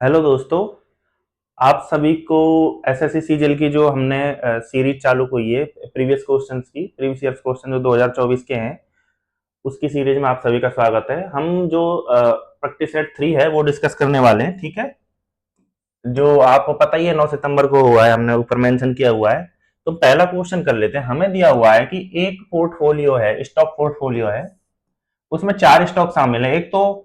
Hello दोस्तों। आप सभी को एसएससी सीजीएल की जो हमने सीरीज चालू हुई है प्रीवियस ईयर्स क्वेश्चन जो 2024 के हैं, उसकी सीरीज में आप सभी का स्वागत है। हम जो प्रैक्टिस सेट 3 है वो डिस्कस करने वाले हैं। ठीक है, जो आपको पता ही है 9 सितंबर को हुआ है, हमने ऊपर मेंशन किया हुआ है। तो पहला क्वेश्चन कर लेते हैं। हमें दिया हुआ है कि एक पोर्टफोलियो है, स्टॉक पोर्टफोलियो है, उसमें 4 स्टॉक शामिल है। एक तो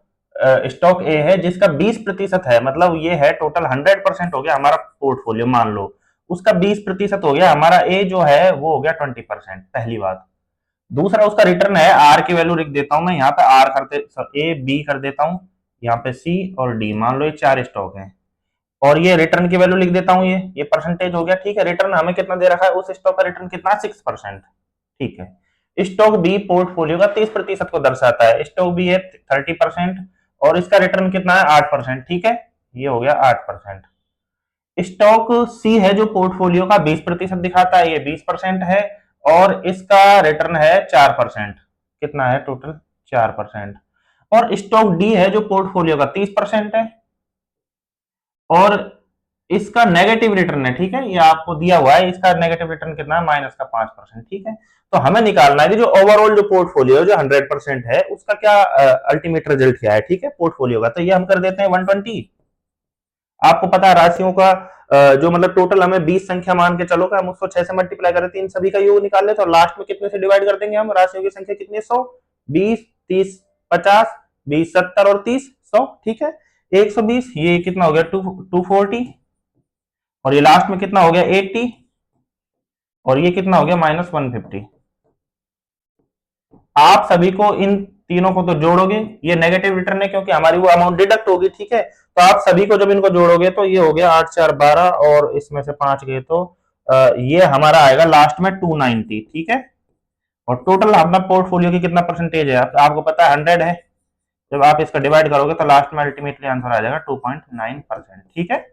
स्टॉक ए है जिसका 20% है, मतलब ये है टोटल 100% हो गया हमारा पोर्टफोलियो, मान लो उसका 20% हो गया, हमारा ए जो है वो हो गया 20%। पहली बात। दूसरा, उसका रिटर्न है, आर की वैल्यू लिख देता हूं मैं यहाँ पे, आर करते ए बी कर देता हूं, यहाँ पे सी और डी, मान लो ये 4 स्टॉक हैं। और ये रिटर्न की वैल्यू लिख देता हूँ, ये परसेंटेज हो गया। ठीक है, रिटर्न हमें कितना दे रखा है, उस स्टॉक का रिटर्न कितना, 6%। ठीक है, स्टॉक बी पोर्टफोलियो का 30% को दर्शाता है, स्टॉक बी है 30% और इसका रिटर्न कितना है, 8%। ठीक है, ये हो गया 8%। स्टॉक सी है जो पोर्टफोलियो का 20% दिखाता है, ये 20% है और इसका रिटर्न है 4%। कितना है टोटल, 4%। और स्टॉक डी है जो पोर्टफोलियो का 30% है और इसका नेगेटिव रिटर्न है। ठीक है, ये आपको दिया हुआ है, इसका नेगेटिव रिटर्न कितना है, माइनस का 5%। ठीक है, तो हमें निकालना है कि जो ओवरऑल जो पोर्टफोलियो जो 100% है उसका क्या अल्टीमेट रिजल्ट क्या है। ठीक है, पोर्टफोलियो का, तो ये हम कर देते हैं 120। आपको पता है राशियों का जो मतलब टोटल हमें 20 संख्या मान के चलो, हम उसको 6 से मल्टीप्लाई करते हैं, इन सभी का योग निकाल लेते हैं और लास्ट में कितने से डिवाइड कर देंगे हम, राशियों की संख्या कितनी है, 100, 20, 30, 50, 20, 70 और 30, 100। ठीक है, 120, ये कितना हो गया, 240 और ये लास्ट में कितना हो गया, 80 और ये कितना हो गया, -150। आप सभी को इन तीनों को तो जोड़ोगे, ये नेगेटिव रिटर्न है क्योंकि हमारी वो अमाउंट डिडक्ट होगी। ठीक है, तो आप सभी को जब इनको जोड़ोगे तो ये हो गया 8 4 12 और इसमें से 5 गए तो ये हमारा आएगा लास्ट में 290। ठीक है, और टोटल अपना पोर्टफोलियो की कितना परसेंटेज है, आपको पता है 100 है। जब आप इसका डिवाइड करोगे तो लास्ट में अल्टीमेटली आंसर आ जाएगा 2.9%। ठीक है,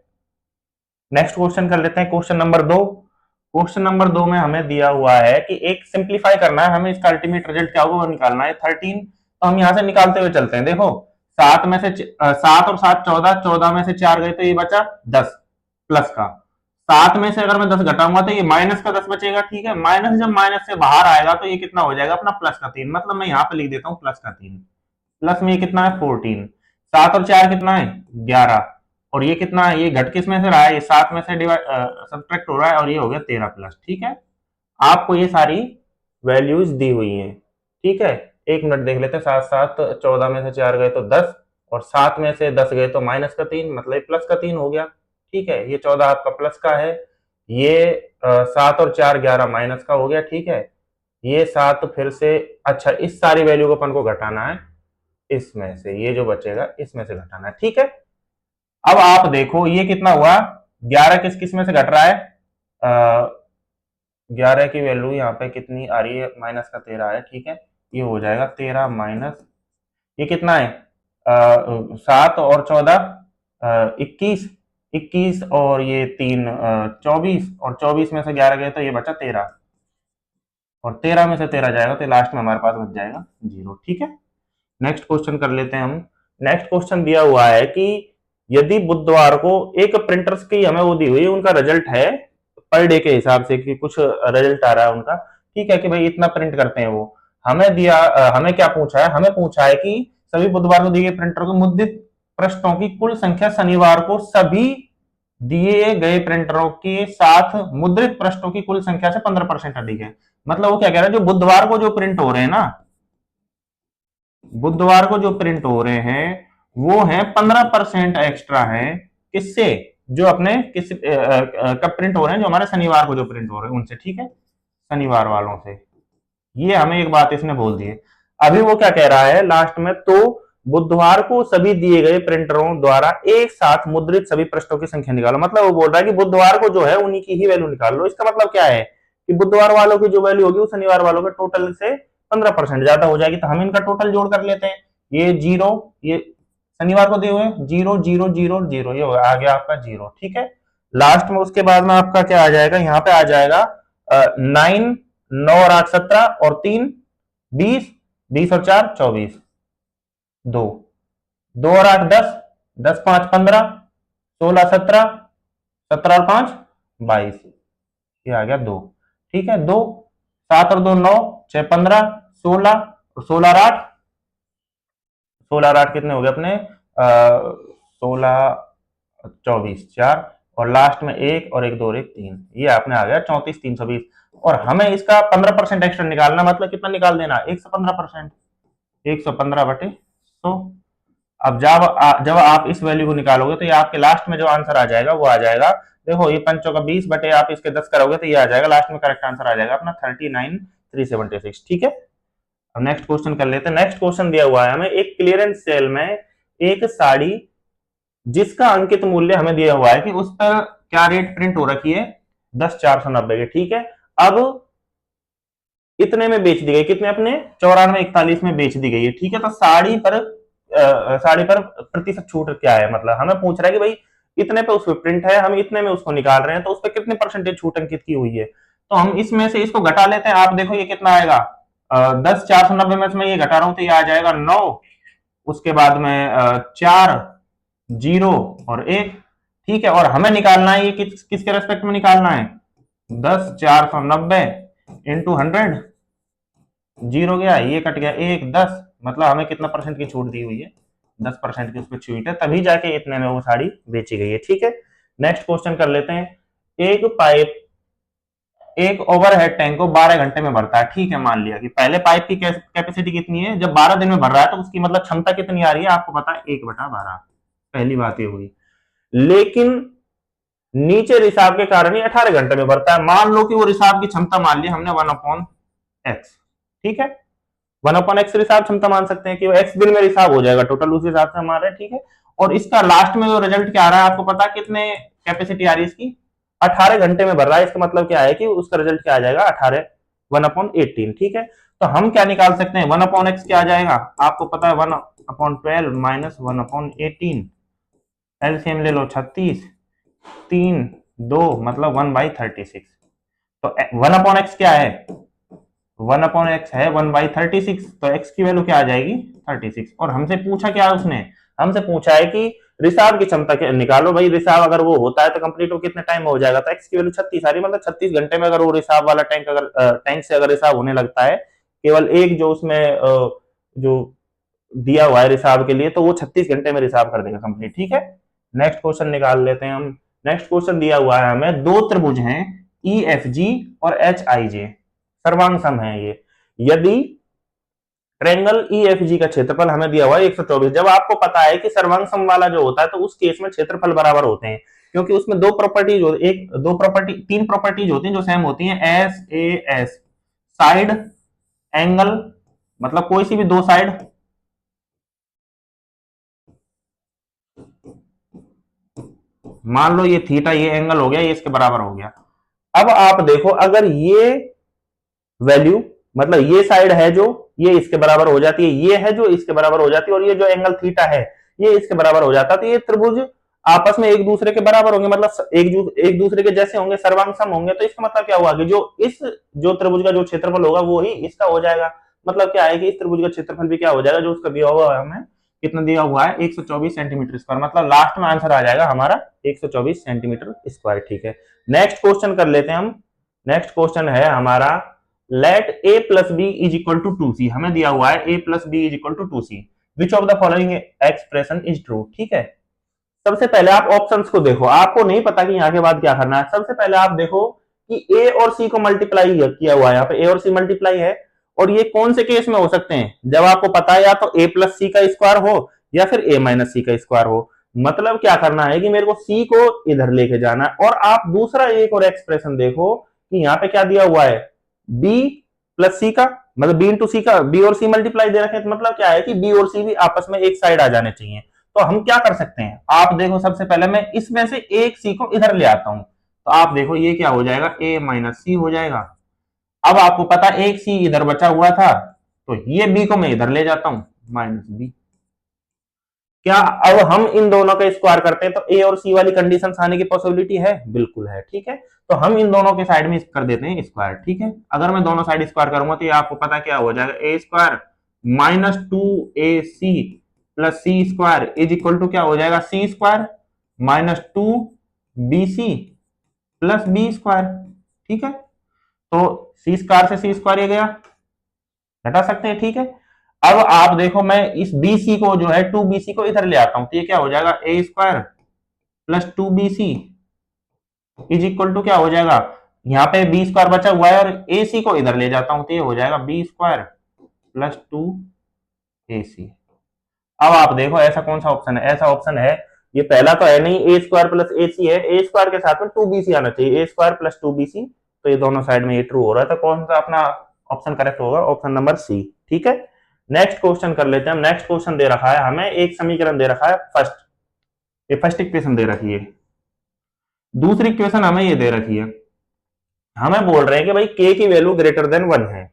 नेक्स्ट क्वेश्चन कर लेते हैं, क्वेश्चन नंबर 2। क्वेश्चन नंबर 2 में हमें दिया हुआ है कि एक सिंप्लीफाई करना है, हमें इसका अल्टीमेट रिजल्ट क्या होगा वो निकालना है, 13। तो हम यहां से निकालते हुए चलते हैं। देखो, 7 में से 7 और 7 14, 14 में से 4 गए तो ये बचा 10 प्लस का। 7 में से अगर मैं 10 घटाऊंगा तो ये माइनस का 10 बचेगा। ठीक है, माइनस जब माइनस से बाहर आएगा तो ये कितना हो जाएगा अपना, प्लस का 3। मतलब मैं यहाँ पे लिख देता हूँ प्लस का 3, प्लस में ये कितना है 14। 7 और 4 कितना है, 11 और ये कितना है, ये घट किस में से रहा है, ये 7 में से डिवाइड सब्ट्रैक्ट हो रहा है और ये हो गया 13 प्लस। ठीक है, आपको ये सारी वैल्यूज दी हुई हैं। ठीक है, एक मिनट देख लेते हैं। 7 7 14 में से 4 गए तो 10 और 7 में से 10 गए तो माइनस का 3, मतलब प्लस का 3 हो गया। ठीक है, ये 14 आपका प्लस का है, ये 7 और 4 11 माइनस का हो गया। ठीक है, ये 7 फिर से, अच्छा इस सारी वैल्यू को अपन को घटाना है, इसमें से ये जो बचेगा इसमें से घटाना है। ठीक है, अब आप देखो ये कितना हुआ, 11 किस किस में से घट रहा है, 11 की वैल्यू यहाँ पे कितनी आ रही है, माइनस का 13 है। ठीक है, ये हो जाएगा 13 माइनस, ये कितना है, 7 और 14 21, 21 और ये 3 24 और 24 में से 11 गए तो ये बचा 13 और 13 में से 13 जाएगा तो लास्ट में हमारे पास बच जाएगा 0। ठीक है, नेक्स्ट क्वेश्चन कर लेते हैं हम। नेक्स्ट क्वेश्चन दिया हुआ है कि यदि बुधवार को एक प्रिंटर्स की हमें वो दी हुई है, उनका रिजल्ट है पर डे के हिसाब से कि कुछ रिजल्ट आ रहा है उनका। ठीक है, कि भाई इतना प्रिंट करते हैं वो, हमें दिया हमें क्या पूछा है, हमें पूछा है कि सभी बुधवार को दिए गए प्रिंटर को मुद्रित पृष्ठों की कुल संख्या शनिवार को सभी दिए गए प्रिंटरों के साथ मुद्रित पृष्ठों की कुल संख्या से 15% अधिक है। मतलब वो क्या कह रहा है, जो बुधवार को जो प्रिंट हो रहे हैं ना, बुधवार को जो प्रिंट हो रहे हैं वो है 15% एक्स्ट्रा है, किससे, जो अपने किस कब प्रिंट हो रहे हैं, जो हमारे शनिवार को जो प्रिंट हो रहे हैं उनसे। ठीक है, शनिवार वालों से। ये हमें एक बात इसने बोल दी है। अभी वो क्या कह रहा है लास्ट में, तो बुधवार को सभी दिए गए प्रिंटरों द्वारा एक साथ मुद्रित सभी पृष्ठों की संख्या निकालो। मतलब वो बोल रहा है कि बुधवार को जो है उन्हीं की ही वैल्यू निकाल लो। इसका मतलब क्या है कि बुधवार वालों की जो वैल्यू होगी वो शनिवार वालों के टोटल से 15% ज्यादा हो जाएगी। तो हम इनका टोटल जोड़ कर लेते हैं, ये जीरो, ये शनिवार को दिए हुए 0 0 0 0, ये होगा आ गया आपका 0। ठीक है, लास्ट में उसके बाद में आपका क्या आ जाएगा, यहाँ पे आ जाएगा 9, 9 और 8 17 और 3 20, 20 और 4 24, 2, 2 और 8 10, 10 5 15 16 17, 17 और 5 22, ये आ गया 2। ठीक है, 2, 7 और 2 9, 6 15, 16, 16 और 8, 16 और 8 कितने हो गए अपने 16 24, 4 और लास्ट में 1 और 1 2 और 1 3, ये आपने आ गया 34 320। और हमें इसका 15% एक्स्ट्रा निकालना, मतलब कितना निकाल देना 115%, 115 बटे 100। अब जब आप इस वैल्यू को निकालोगे तो ये आपके लास्ट में जो आंसर आ जाएगा वो आ जाएगा, देखो ये पंचों का 20 बटे आप इसके 10 करोगे तो ये आ जाएगा लास्ट में, करेक्ट आंसर आ जाएगा अपना 39 376। ठीक है, अब नेक्स्ट क्वेश्चन कर लेते हैं। नेक्स्ट क्वेश्चन दिया हुआ है हमें, एक क्लियरेंस सेल में एक साड़ी जिसका अंकित मूल्य हमें दिया हुआ है कि उस पर क्या रेट प्रिंट हो रखी है 10,490 की। ठीक है, अब इतने में बेच दी गई, कितने अपने 94 41 में बेच दी गई है। ठीक है, तो साड़ी पर प्रतिशत छूट क्या है, मतलब हमें पूछ रहा है कि भाई इतने पे उस पर प्रिंट है, हम इतने में उसको निकाल रहे हैं, तो उस पर कितने परसेंटेज छूट अंकित की हुई है। तो हम इसमें से इसको घटा लेते हैं। आप देखो ये कितना आएगा 10,490 में से मैं ये घटा रहा हूं तो ये आ जाएगा 9, उसके बाद में 4 0 और 1। ठीक है, और हमें निकालना है ये किसके रेस्पेक्ट में निकालना है 10,490 इंटू 100, जीरो गया, ये कट गया 1 10, मतलब हमें कितना परसेंट की छूट दी हुई है 10% की उस पर छूट है, तभी जाके इतने में वो साड़ी बेची गई है। ठीक है, नेक्स्ट क्वेश्चन कर लेते हैं। एक पाइप एक ओवरहेड टैंक को 12 घंटे में भरता है। ठीक है, मान लिया कि पहले पाइप की कैपेसिटी कितनी है, जब 12 दिन में भर रहा है तो उसकी मतलब क्षमता कितनी आ रही है, आपको पता है 1/12। पहली बात ये हुई, लेकिन नीचे रिसाव के कारण ही 18 घंटे में भरता है। मान लो कि वो रिसाव की क्षमता मान ली हमने 1/x। ठीक है, 1/x रिसाव क्षमता मान सकते हैं कि वो x दिन में रिसाव हो जाएगा टोटल, उस हिसाब से हमारा। ठीक है, और इसका लास्ट में जो रिजल्ट क्या आ रहा है आपको पता है, कितने कैपेसिटी आ रही है इसकी 18 घंटे में भर रहा है। इसका मतलब क्या है कि उसका रिजल्ट क्या आ जाएगा 18 1/18। ठीक है, तो हम क्या निकाल सकते हैं 1/x क्या आ जाएगा, आपको पता है 1/12 माइनस 1/18, एलसीएम ले लो 36 3 2 मतलब 1/36। तो 1/x क्या है 1/x है 1/36, तो x की वैल्यू क्या आ जाएगी 36। और हमसे पूछा क्या है उसने, हमसे पूछा है कि रिसाव की क्षमता निकालो। भाई रिसाव अगर वो होता है तो कंप्लीट वो कितने टाइम में हो जाएगा, तो x की वैल्यू 36 आ रही है, मतलब 36 घंटे में अगर वो रिसाव वाला टैंक अगर टैंक से अगर रिसाव होने लगता है, केवल एक जो उसमें जो दिया हुआ है रिसाव के लिए, तो वो 36 घंटे में रिसाव कर देगा कंप्लीट। ठीक है, नेक्स्ट क्वेश्चन निकाल लेते हैं हम। नेक्स्ट क्वेश्चन दिया हुआ है हमें, दो त्रिभुज हैं ई एफ जी और एच आई जे, सर्वांग सम है ये। यदि ट्रेंगल ई एफ जी का क्षेत्रफल हमें दिया हुआ है 124, जब आपको पता है कि सर्वांग सम वाला जो होता है तो उस केस में क्षेत्रफल बराबर होते हैं, क्योंकि उसमें दो प्रॉपर्टीज एक दो प्रॉपर्टी तीन प्रॉपर्टीज होती हैं जो सेम होती हैं, S A S, side, angle, मतलब कोई सी भी दो साइड, मान लो ये थीटा, ये एंगल हो गया, ये इसके बराबर हो गया। अब आप देखो अगर ये वैल्यू, मतलब ये साइड है जो ये इसके बराबर हो जाती है, ये है जो इसके बराबर हो जाती है, और ये जो एंगल थीटा है ये इसके बराबर हो जाता है, तो ये त्रिभुज आपस में एक दूसरे के बराबर होंगे, मतलब एक दूसरे के जैसे होंगे, सर्वांग सम होंगे। तो इसका मतलब क्या हुआ कि जो त्रिभुज का जो क्षेत्रफल होगा वो ही इसका हो जाएगा। मतलब क्या है कि इस त्रिभुज का क्षेत्रफल भी क्या हो जाएगा, जो उसका दिया हुआ है हमें, कितना दिया हुआ है 124 सेंटीमीटर स्क्वायर, मतलब लास्ट में आंसर आ जाएगा हमारा 124 सेंटीमीटर स्क्वायर। ठीक है, नेक्स्ट क्वेश्चन कर लेते हैं हम। नेक्स्ट क्वेश्चन है हमारा, let a plus b is equal to 2c, हमें दिया हुआ है a plus b is equal to 2c, which of the following expression is true. ठीक है, सबसे पहले आप ऑप्शंस को देखो, आपको नहीं पता कि यहाँ के बाद क्या करना है। सबसे पहले आप देखो कि a और c को मल्टीप्लाई किया हुआ है, यहाँ पे a और c मल्टीप्लाई है, और ये कौन से केस में हो सकते हैं, जब आपको पता है या तो a प्लस सी का स्क्वायर हो या फिर a माइनस सी का स्क्वायर हो। मतलब क्या करना है कि मेरे को c को इधर लेके जाना है, और आप दूसरा एक और एक्सप्रेशन देखो कि यहाँ पे क्या दिया हुआ है b प्लस सी का, मतलब b इंटू सी का, b और c मल्टीप्लाई दे रखे हैं, तो मतलब क्या है कि b और c भी आपस में एक साइड आ जाने चाहिए। तो हम क्या कर सकते हैं, आप देखो सबसे पहले मैं इसमें से एक c को इधर ले आता हूं, तो आप देखो ये क्या हो जाएगा a माइनस सी हो जाएगा। अब आपको पता एक c इधर बचा हुआ था, तो ये b को मैं इधर ले जाता हूं माइनस बी। क्या अब हम इन दोनों का स्क्वायर करते हैं तो a और c वाली कंडीशन आने की पॉसिबिलिटी है, बिल्कुल है। ठीक है, तो हम इन दोनों के साइड में कर देते हैं स्क्वायर। ठीक है, अगर मैं दोनों साइड स्क्वायर करूंगा तो ये आपको पता क्या हो जाएगा, a square minus 2ac plus c square is equal to क्या हो जाएगा c square -2bc plus b square. ठीक है, तो सी स्क्वायर से सी स्क्वायर ये गया, घटा सकते हैं। ठीक है, अब आप देखो मैं इस BC को जो है 2BC को इधर ले आता हूं, तो ये क्या हो जाएगा, a square plus 2BC is equal to क्या हो जाएगा, यहाँ पे बी स्क्वायर बचा हुआ है और AC को इधर ले जाता हूं, तो ये हो जाएगा बी स्क्वायर प्लस 2AC। अब आप देखो ऐसा कौन सा ऑप्शन है, ऐसा ऑप्शन है, ये पहला तो है नहीं, ए स्क्वायर प्लस AC है, ए स्क्वायर के साथ में 2BC आना चाहिए, ए स्क्वायर प्लस 2BC, तो ये दोनों साइड में ये ट्रू हो रहा है, तो कौन सा अपना ऑप्शन करेक्ट होगा, ऑप्शन नंबर सी। ठीक है, नेक्स्ट क्वेश्चन कर लेते हैं हम। नेक्स्ट क्वेश्चन दे रखा है हमें, एक समीकरण दे रखा है फर्स्ट, ये फर्स्ट इक्वेशन दे रखी है, दूसरी इक्वेशन हमें ये दे रखी है, हमें बोल रहे हैं कि भाई के की वैल्यू ग्रेटर देन 1 है,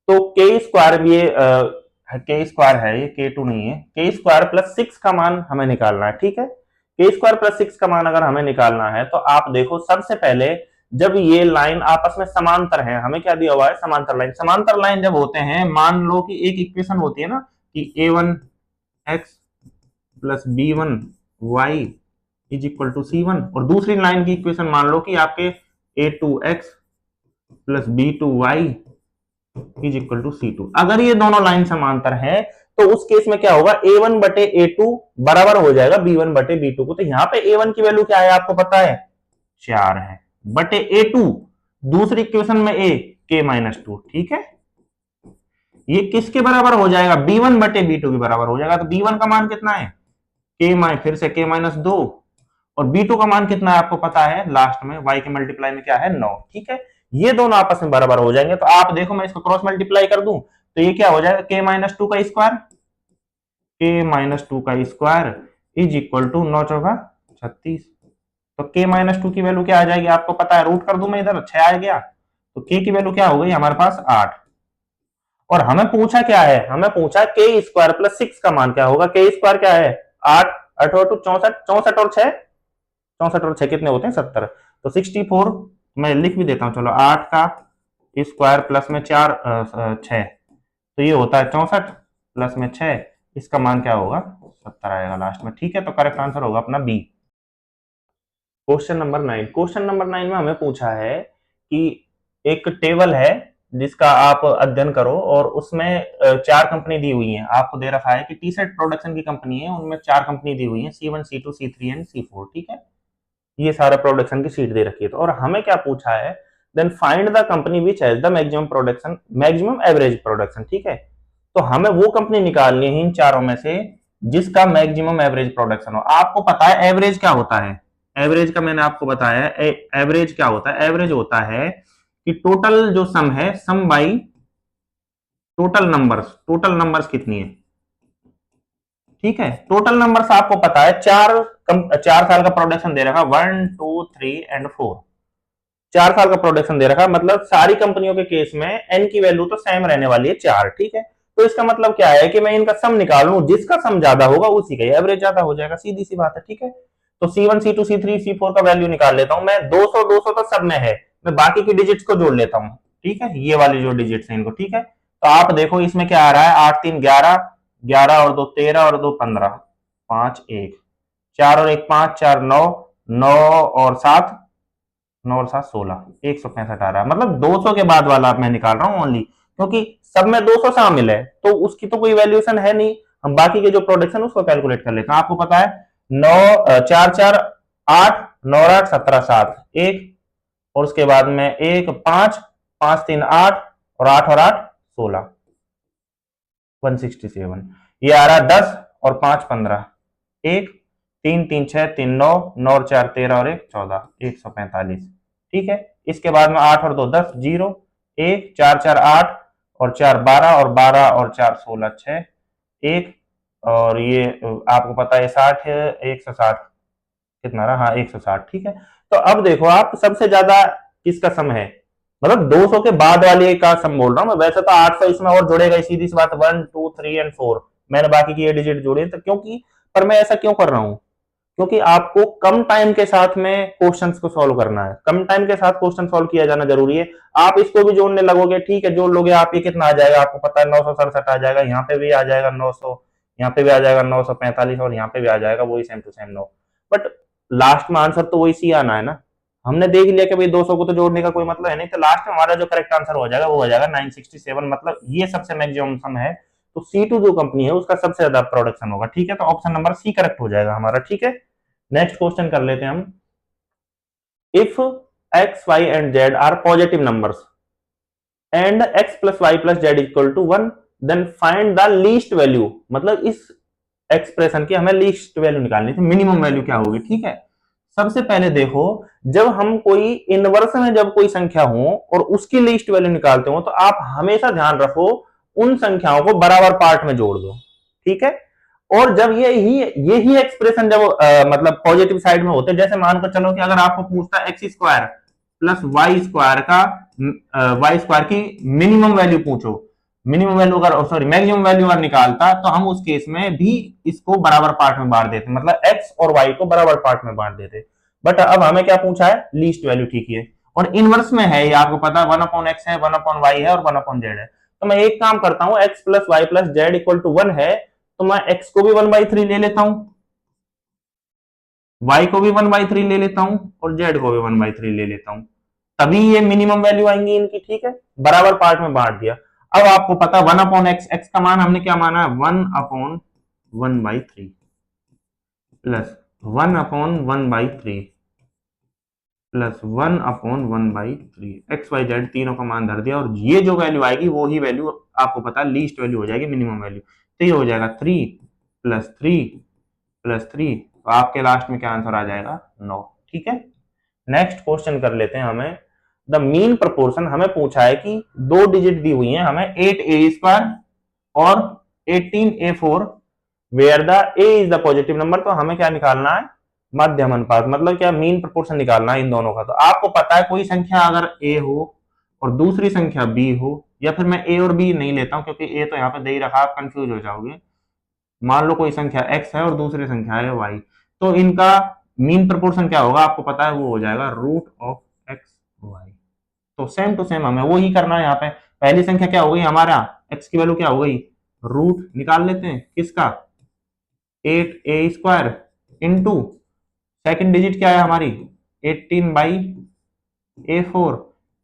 तो के स्क्वायर भी के स्क्वायर है, ये के टू नहीं है, के स्क्वायर प्लस 6 का मान हमें निकालना है। ठीक है, के स्क्वायर प्लस 6 का मान अगर हमें निकालना है, तो आप देखो सबसे पहले जब ये लाइन आपस में समांतर है, हमें क्या दिया हुआ है, समांतर लाइन। समांतर लाइन जब होते हैं, मान लो कि एक इक्वेशन होती है ना कि a1x plus b1y is equal to c1, और दूसरी लाइन की इक्वेशन मान लो कि आपके a2x plus b2y is equal to c2। अगर ये दोनों लाइन समांतर है, तो उस केस में क्या होगा, a1 बटे a2 बराबर हो जाएगा b1 बटे b2 को। तो यहाँ पे a1 की वैल्यू क्या है आपको पता है, 4 है, बटे a2 दूसरी इक्वेशन में a k माइनस 2। ठीक है, ये किसके बराबर हो जाएगा, b1 बटे b2 के बराबर हो जाएगा। तो b1 का मान कितना है, फिर से k माइनस 2, और b2 का मान कितना है आपको पता है, लास्ट में y के मल्टीप्लाई में क्या है, 9। ठीक है, ये दोनों आपस में बराबर हो जाएंगे, तो आप देखो मैं इसको क्रॉस मल्टीप्लाई कर दूं, तो ये क्या हो जाएगा, k माइनस 2 का स्क्वायर, k माइनस 2 का स्क्वायर इज इक्वल टू 9 चौका 36। तो k माइनस 2 की वैल्यू क्या आ जाएगी आपको पता है, रूट कर दूं मैं इधर, 6 आ गया, तो k की वैल्यू क्या हो गई हमारे पास 8। और हमें पूछा क्या है, हमें पूछा k स्क्वायर प्लस 6 का मान क्या होगा, k स्क्वायर क्या है 8, 8 और 2 64, 64 और 6, 64 और 6 कितने होते हैं 70, तो 64 मैं लिख भी देता हूं, चलो 8 का स्क्वायर प्लस में 4 6, तो ये होता है 64 प्लस में 6, इसका मान क्या होगा 70 आएगा लास्ट में। ठीक है, तो करेक्ट आंसर होगा अपना b. Question number 9, question number 9 में हमें पूछा है कि एक टेबल है जिसका आप अध्ययन करो, और उसमें 4 कंपनी दी हुई है, आपको दे रखा है कि टी शर्ट प्रोडक्शन की कंपनी है, उनमें 4 कंपनी दी हुई है, C1 C2 C3 and C4। ठीक है, ये सारा प्रोडक्शन की शीट दे रखी है, तो और हमें क्या पूछा है, then find the company which has the maximum production, maximum average production. ठीक है, तो हमें वो कंपनी निकालनी है इन चारों में से जिसका मैक्सिमम एवरेज प्रोडक्शन हो। आपको पता है एवरेज क्या होता है, एवरेज का मैंने आपको बताया, एवरेज क्या होता है, एवरेज होता है कि टोटल जो सम है, sum by total numbers, total numbers कितनी है। ठीक है, टोटल नंबर्स आपको पता है, 4 साल का प्रोडक्शन दे रखा, 1 2 3 एंड 4, 4 साल का प्रोडक्शन दे रखा, मतलब सारी कंपनियों के केस में एन की वैल्यू तो सेम रहने वाली है 4। ठीक है, तो इसका मतलब क्या है कि मैं इनका सम निकालूं, जिसका सम ज्यादा होगा उसी का एवरेज ज्यादा हो जाएगा, सीधी सी बात है। ठीक है, तो C1 C2 C3 C4 का वैल्यू निकाल लेता हूं मैं, 200 200 तो सब में है, मैं बाकी की डिजिट्स को जोड़ लेता हूं। ठीक है, ये वाली जो डिजिट्स हैं इनको। ठीक है, तो आप देखो इसमें क्या आ रहा है, 8 3 11, 11 और 2 13 और 2 15, 5 1, 4 और 1 5, 4 9, 9 और 7, 9 और 7 16, 165 आ रहा है, मतलब 200 के बाद वाला मैं निकाल रहा हूं ओनली, क्योंकि सब में 200 शामिल है, तो उसकी तो कोई वैल्यूएशन है नहीं, हम बाकी के जो प्रोडक्शन उसको कैलकुलेट कर लेते हैं। आपको पता है 9 4 4 8, 9 8 17 7 1, और उसके बाद में 1 5 5 3 8 और 8 और 8 16, 167, ये आ रहा है 10 और 5 15, 1 3 3 6 3 9, 9 और 4 13 और 1 14, 145। ठीक है, इसके बाद में 8 और 2 10, 0 1 4 4 8 और 4 12 और 12 और 4 16 6 1, और ये आपको पता है 60 है, 160 कितना रहा, हाँ 160। ठीक है, तो अब देखो आप सबसे ज्यादा किसका सम है, मतलब 200 के बाद वाले का सम बोल रहा हूं मैं, वैसे तो 800 इसमें और जुड़ेगा, सीधी सी बात, 1 2 3 एंड 4 मैंने बाकी की ये डिजिट जोड़े, तो क्योंकि, पर मैं ऐसा क्यों कर रहा हूं, क्योंकि आपको कम टाइम के साथ में क्वेश्चंस को सॉल्व करना है, कम टाइम के साथ क्वेश्चन सॉल्व किया जाना जरूरी है। आप इसको भी जोड़ने लगोगे, ठीक है जोड़ लोगे आप, ये कितना आ जाएगा आपको पता है, 967 आ जाएगा, यहाँ पे भी आ जाएगा 900, यहाँ पे भी आ जाएगा 945, और यहाँ पे भी आ जाएगा वही same to same 9, but last में आंसर तो वही सी आना है ना। हमने देख लिया कि भाई 200 को तो जोड़ने का कोई मतलब है नहीं, तो लास्ट में हमारा जो करेक्ट आंसर हो जाएगा वो हो जाएगा 967, मतलब ये सबसे मैक्सिमम सम है। तो C2 जो कंपनी है उसका सबसे ज्यादा प्रोडक्शन होगा, ठीक है, तो ऑप्शन नंबर सी करेक्ट हो जाएगा हमारा, ठीक है। नेक्स्ट क्वेश्चन कर लेते हैं हम। If x y and z are positive numbers and x plus y plus z equal to 1, then find the least value, मतलब इस एक्सप्रेशन की हमें लीस्ट वैल्यू निकालनी थी, मिनिमम वैल्यू क्या होगी, ठीक है। सबसे पहले देखो, जब हम कोई इनवर्स में जब कोई संख्या हो और उसकी लीस्ट वैल्यू निकालते हो, तो आप हमेशा ध्यान रखो उन संख्याओं को बराबर पार्ट में जोड़ दो, ठीक है। और जब यही एक्सप्रेशन जब मतलब पॉजिटिव साइड में होते हैं, जैसे मान कर चलो कि अगर आपको पूछता है x square plus y square का वाई स्क्वायर की मिनिमम वैल्यू पूछो, मिनिमम वैल्यू अगर सॉरी मैक्सिमम वैल्यू अगर निकालता, तो हम उस केस में भी इसको बराबर पार्ट में बांट देते, मतलब एक्स और वाई को बराबर पार्ट में बांट देते। बट अब हमें क्या पूछा है, लीस्ट वैल्यू, ठीक है। और इनवर्स में है, ये आपको पता है 1/x है, 1/y है और 1/z है। तो मैं एक काम करता हूं, x plus y plus z equal to 1 है, तो मैं x को भी 1/3 ले लेता हूं, y को भी 1/3 ले लेता हूं और z को भी 1/3 ले लेता हूं, तभी ये मिनिमम वैल्यू आएंगी इनकी, ठीक है। बराबर पार्ट में बांट दिया। अब आपको पता 1/x, x का मान हमने क्या माना है 1/1/3 plus 1/1/3 plus 1/1/3, x y z तीनों का मान धर दिया, और ये जो वैल्यू आएगी वो ही वैल्यू आपको पता है लीस्ट वैल्यू हो जाएगी, मिनिमम वैल्यू। तो ये हो जाएगा 3 + 3 + 3, तो आपके लास्ट में क्या आंसर आ जाएगा 9, ठीक है। नेक्स्ट क्वेश्चन कर लेते हैं हमें। द मीन प्रोपोर्शन हमें पूछा है कि दो डिजिट दी हुई है हमें 8a² और 18a4, where the a is the positive number, तो हमें क्या निकालना है, मध्यम अनुपात, मतलब क्या मीन प्रोपोर्शन निकालना है इन दोनों का। तो आपको पता है कोई संख्या अगर a हो और दूसरी संख्या b हो, या फिर मैं a और b नहीं लेता हूं क्योंकि a तो यहाँ पे दे ही रखा, आप कंफ्यूज हो जाओगे। मान लो कोई संख्या x है और दूसरी संख्या है y, तो इनका मीन प्रोपोर्शन क्या होगा आपको पता है, वो हो जाएगा √x/y। तो सेम टू सेम हमें वो ही करना है यहाँ पे। पहली संख्या क्या हो गई हमारा, x की वैल्यू क्या हो गई, रूट निकाल लेते हैं किसका, 8a² इंटू सेकेंड डिजिट क्या है हमारी 18/a4,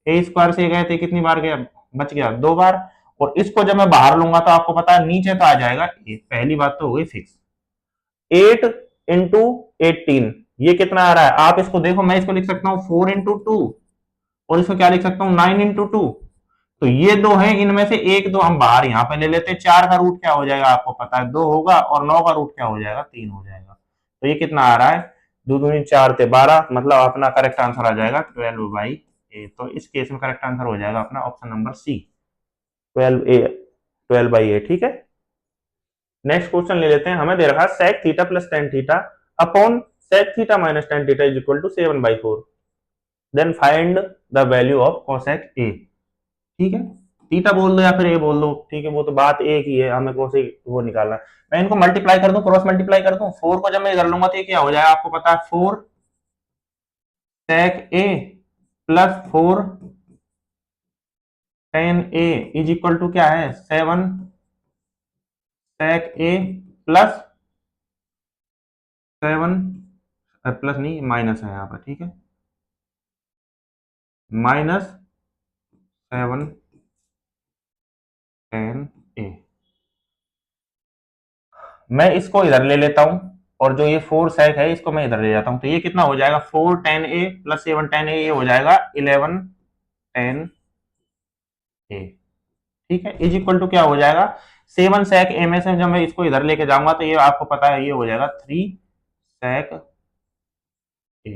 a² से गए थे कितनी बार गया, बच गया 2 बार, और इसको जब मैं बाहर लूंगा तो आपको पता है नीचे तो आ जाएगा a, पहली बात तो हो गई फिक्स। 8 × 18 ये कितना आ रहा है, आप इसको देखो, मैं इसको लिख सकता हूँ 4 × 2, और इसको क्या लिख सकता हूँ 9 × 2। तो ये दो है, इनमें से एक दो हम बाहर यहाँ पे ले लेते हैं, 4 का रूट क्या हो जाएगा आपको पता है 2 होगा, और 9 का रूट क्या हो जाएगा 3 हो जाएगा। तो ये कितना आ रहा है, 2 दूनी 4 × 12, मतलब अपना करेक्ट आंसर आ जाएगा 12/a। तो इस केस में करेक्ट आंसर हो जाएगा अपना ऑप्शन नंबर सी, 12/a, ठीक है। नेक्स्ट क्वेश्चन ले लेते हैं। हमें दे रखा sec theta plus tan theta upon sec theta minus tan theta is equal to 7/4, then find the value of cosec a, ठीक है। थीटा बोल दो या फिर ए बोल दो, ठीक है, वो तो बात एक ही है, हमें cosec वो निकालना है। मैं इनको मल्टीप्लाई कर दूं, क्रॉस मल्टीप्लाई कर दूं, 4 को जब मैं इधर लूंगा तो ये क्या हो जाएगा आपको पता है 4 sec a plus 4 tan a is equal to क्या है 7 sec a प्लस 7 प्लस नहीं माइनस है यहाँ पर, ठीक है, -7 tan a। मैं इसको इधर ले लेता हूं, और जो ये 4 sec है इसको मैं इधर ले जाता हूं, तो ये कितना हो जाएगा 4 tan a plus 7 tan a, ये हो जाएगा 11 tan a, ठीक है, इज इक्वल टू क्या हो जाएगा 7 sec a में से जब मैं इसको इधर लेके जाऊंगा तो ये आपको पता है ये हो जाएगा 3 sec a,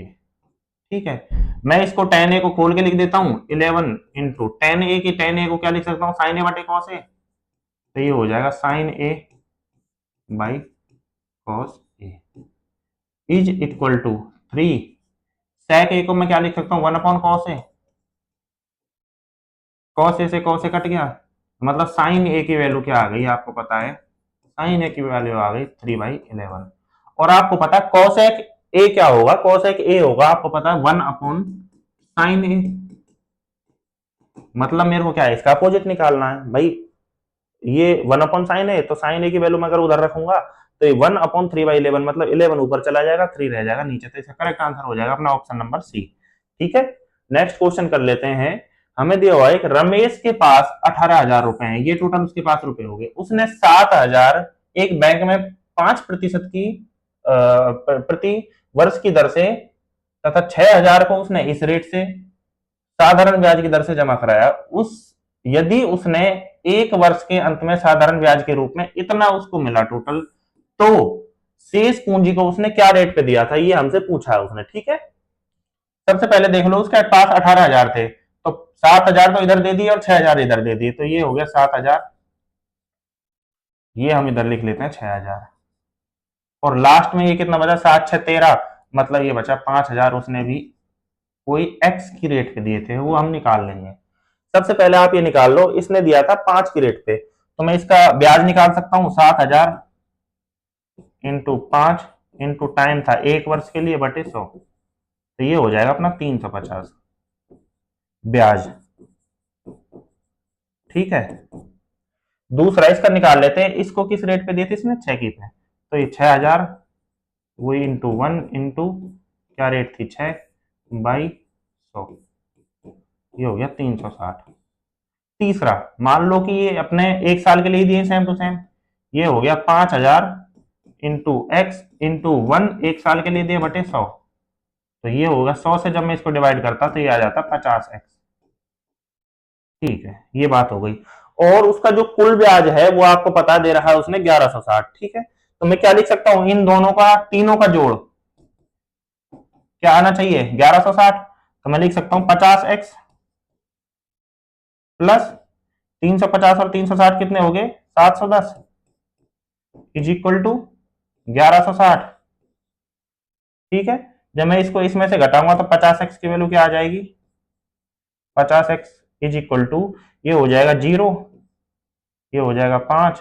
ठीक है। मैं इसको tan a को खोल के लिख देता हूं 11 इंटू tan a की tan a को क्या लिख सकता हूँ sin a बटे cos a, तो ये हो जाएगा sin a by cos a is equal to 3 sec a को मैं क्या लिख सकता हूँ 1/cos a, cos a से cos a कट गया, मतलब sin a की वैल्यू क्या आ गई आपको पता है, sin a की वैल्यू आ गई 3/11। और आपको पता है cosec a क्या होगा, cosec a होगा आपको पता है 1/sin a, मतलब मेरे को क्या है इसका अपोजिट निकालना है भाई, ये 1/sin a, तो sin a की वैल्यू मैं अगर उधर रखूंगा तो ये 1/3/11 मतलब 11 ऊपर चला जाएगा, 3 रह जाएगा नीचे। तो इसका करेक्ट आंसर हो जाएगा अपना ऑप्शन नंबर सी। ठीक है, नेक्स्ट क्वेश्चन कर लेते हैं। हमें दिया हुआ है कि रमेश के पास 18,000 रुपए हैं, ये टोटल उसके पास रुपए हो गए। उसने 7,000 एक बैंक में 5% की प्रति वर्ष की दर से तथा 6,000 को उसने इस रेट से साधारण ब्याज की दर से जमा कराया। यदि उसने एक वर्ष के अंत में साधारण ब्याज के रूप में इतना उसको मिला टोटल, तो शेष पूंजी को उसने क्या रेट पे दिया था, ये हमसे पूछा है उसने। ठीक है, सबसे पहले देख लो उसके पास 18,000 थे, तो 7,000 तो इधर दे दिए और 6,000 इधर दे दिए, तो ये हो गया 7,000, ये हम इधर लिख लेते हैं 6,000, और लास्ट में ये कितना बचा, 7 6 13, मतलब ये बचा 5,000 उसने भी कोई एक्स की रेट पे दिए थे, वो हम निकाल लेंगे। सबसे पहले आप ये निकाल लो, इसने दिया था 5 की रेट पे, तो मैं इसका ब्याज निकाल सकता हूं, 7,000 इंटू 5 इंटू टाइम था 1 वर्ष के लिए बटे 100, तो ये हो जाएगा अपना 350 ब्याज। ठीक है, दूसरा इसका निकाल लेते हैं, इसको किस रेट पे दिए थे इसने, 6 की पे, तो ये 6,000 वही इंटू 1 इंटू क्या रेट थी 6 बाई 100, ये हो गया 360। तीसरा मान लो कि ये अपने 1 साल के लिए दिए सेम टू सेम, ये हो गया 5,000 इंटू एक्स इंटू 1 1 साल के लिए दिए बटे 100, तो ये होगा 100 से जब मैं इसको डिवाइड करता तो ये आ जाता 50x। ठीक है, ये बात हो गई। और उसका जो कुल ब्याज है वो आपको पता दे रहा है उसने 1160। ठीक है, तो मैं क्या लिख सकता हूं, इन दोनों का तीनों का जोड़ क्या आना चाहिए 1160, तो मैं लिख सकता हूं 50x प्लस 350 और 360 कितने हो गए 710 इज इक्वल टू 1160। ठीक है, जब मैं इसको इसमें से घटाऊंगा तो 50x की वैल्यू क्या आ जाएगी, 50x इज इक्वल टू ये हो जाएगा 0, ये हो जाएगा 5।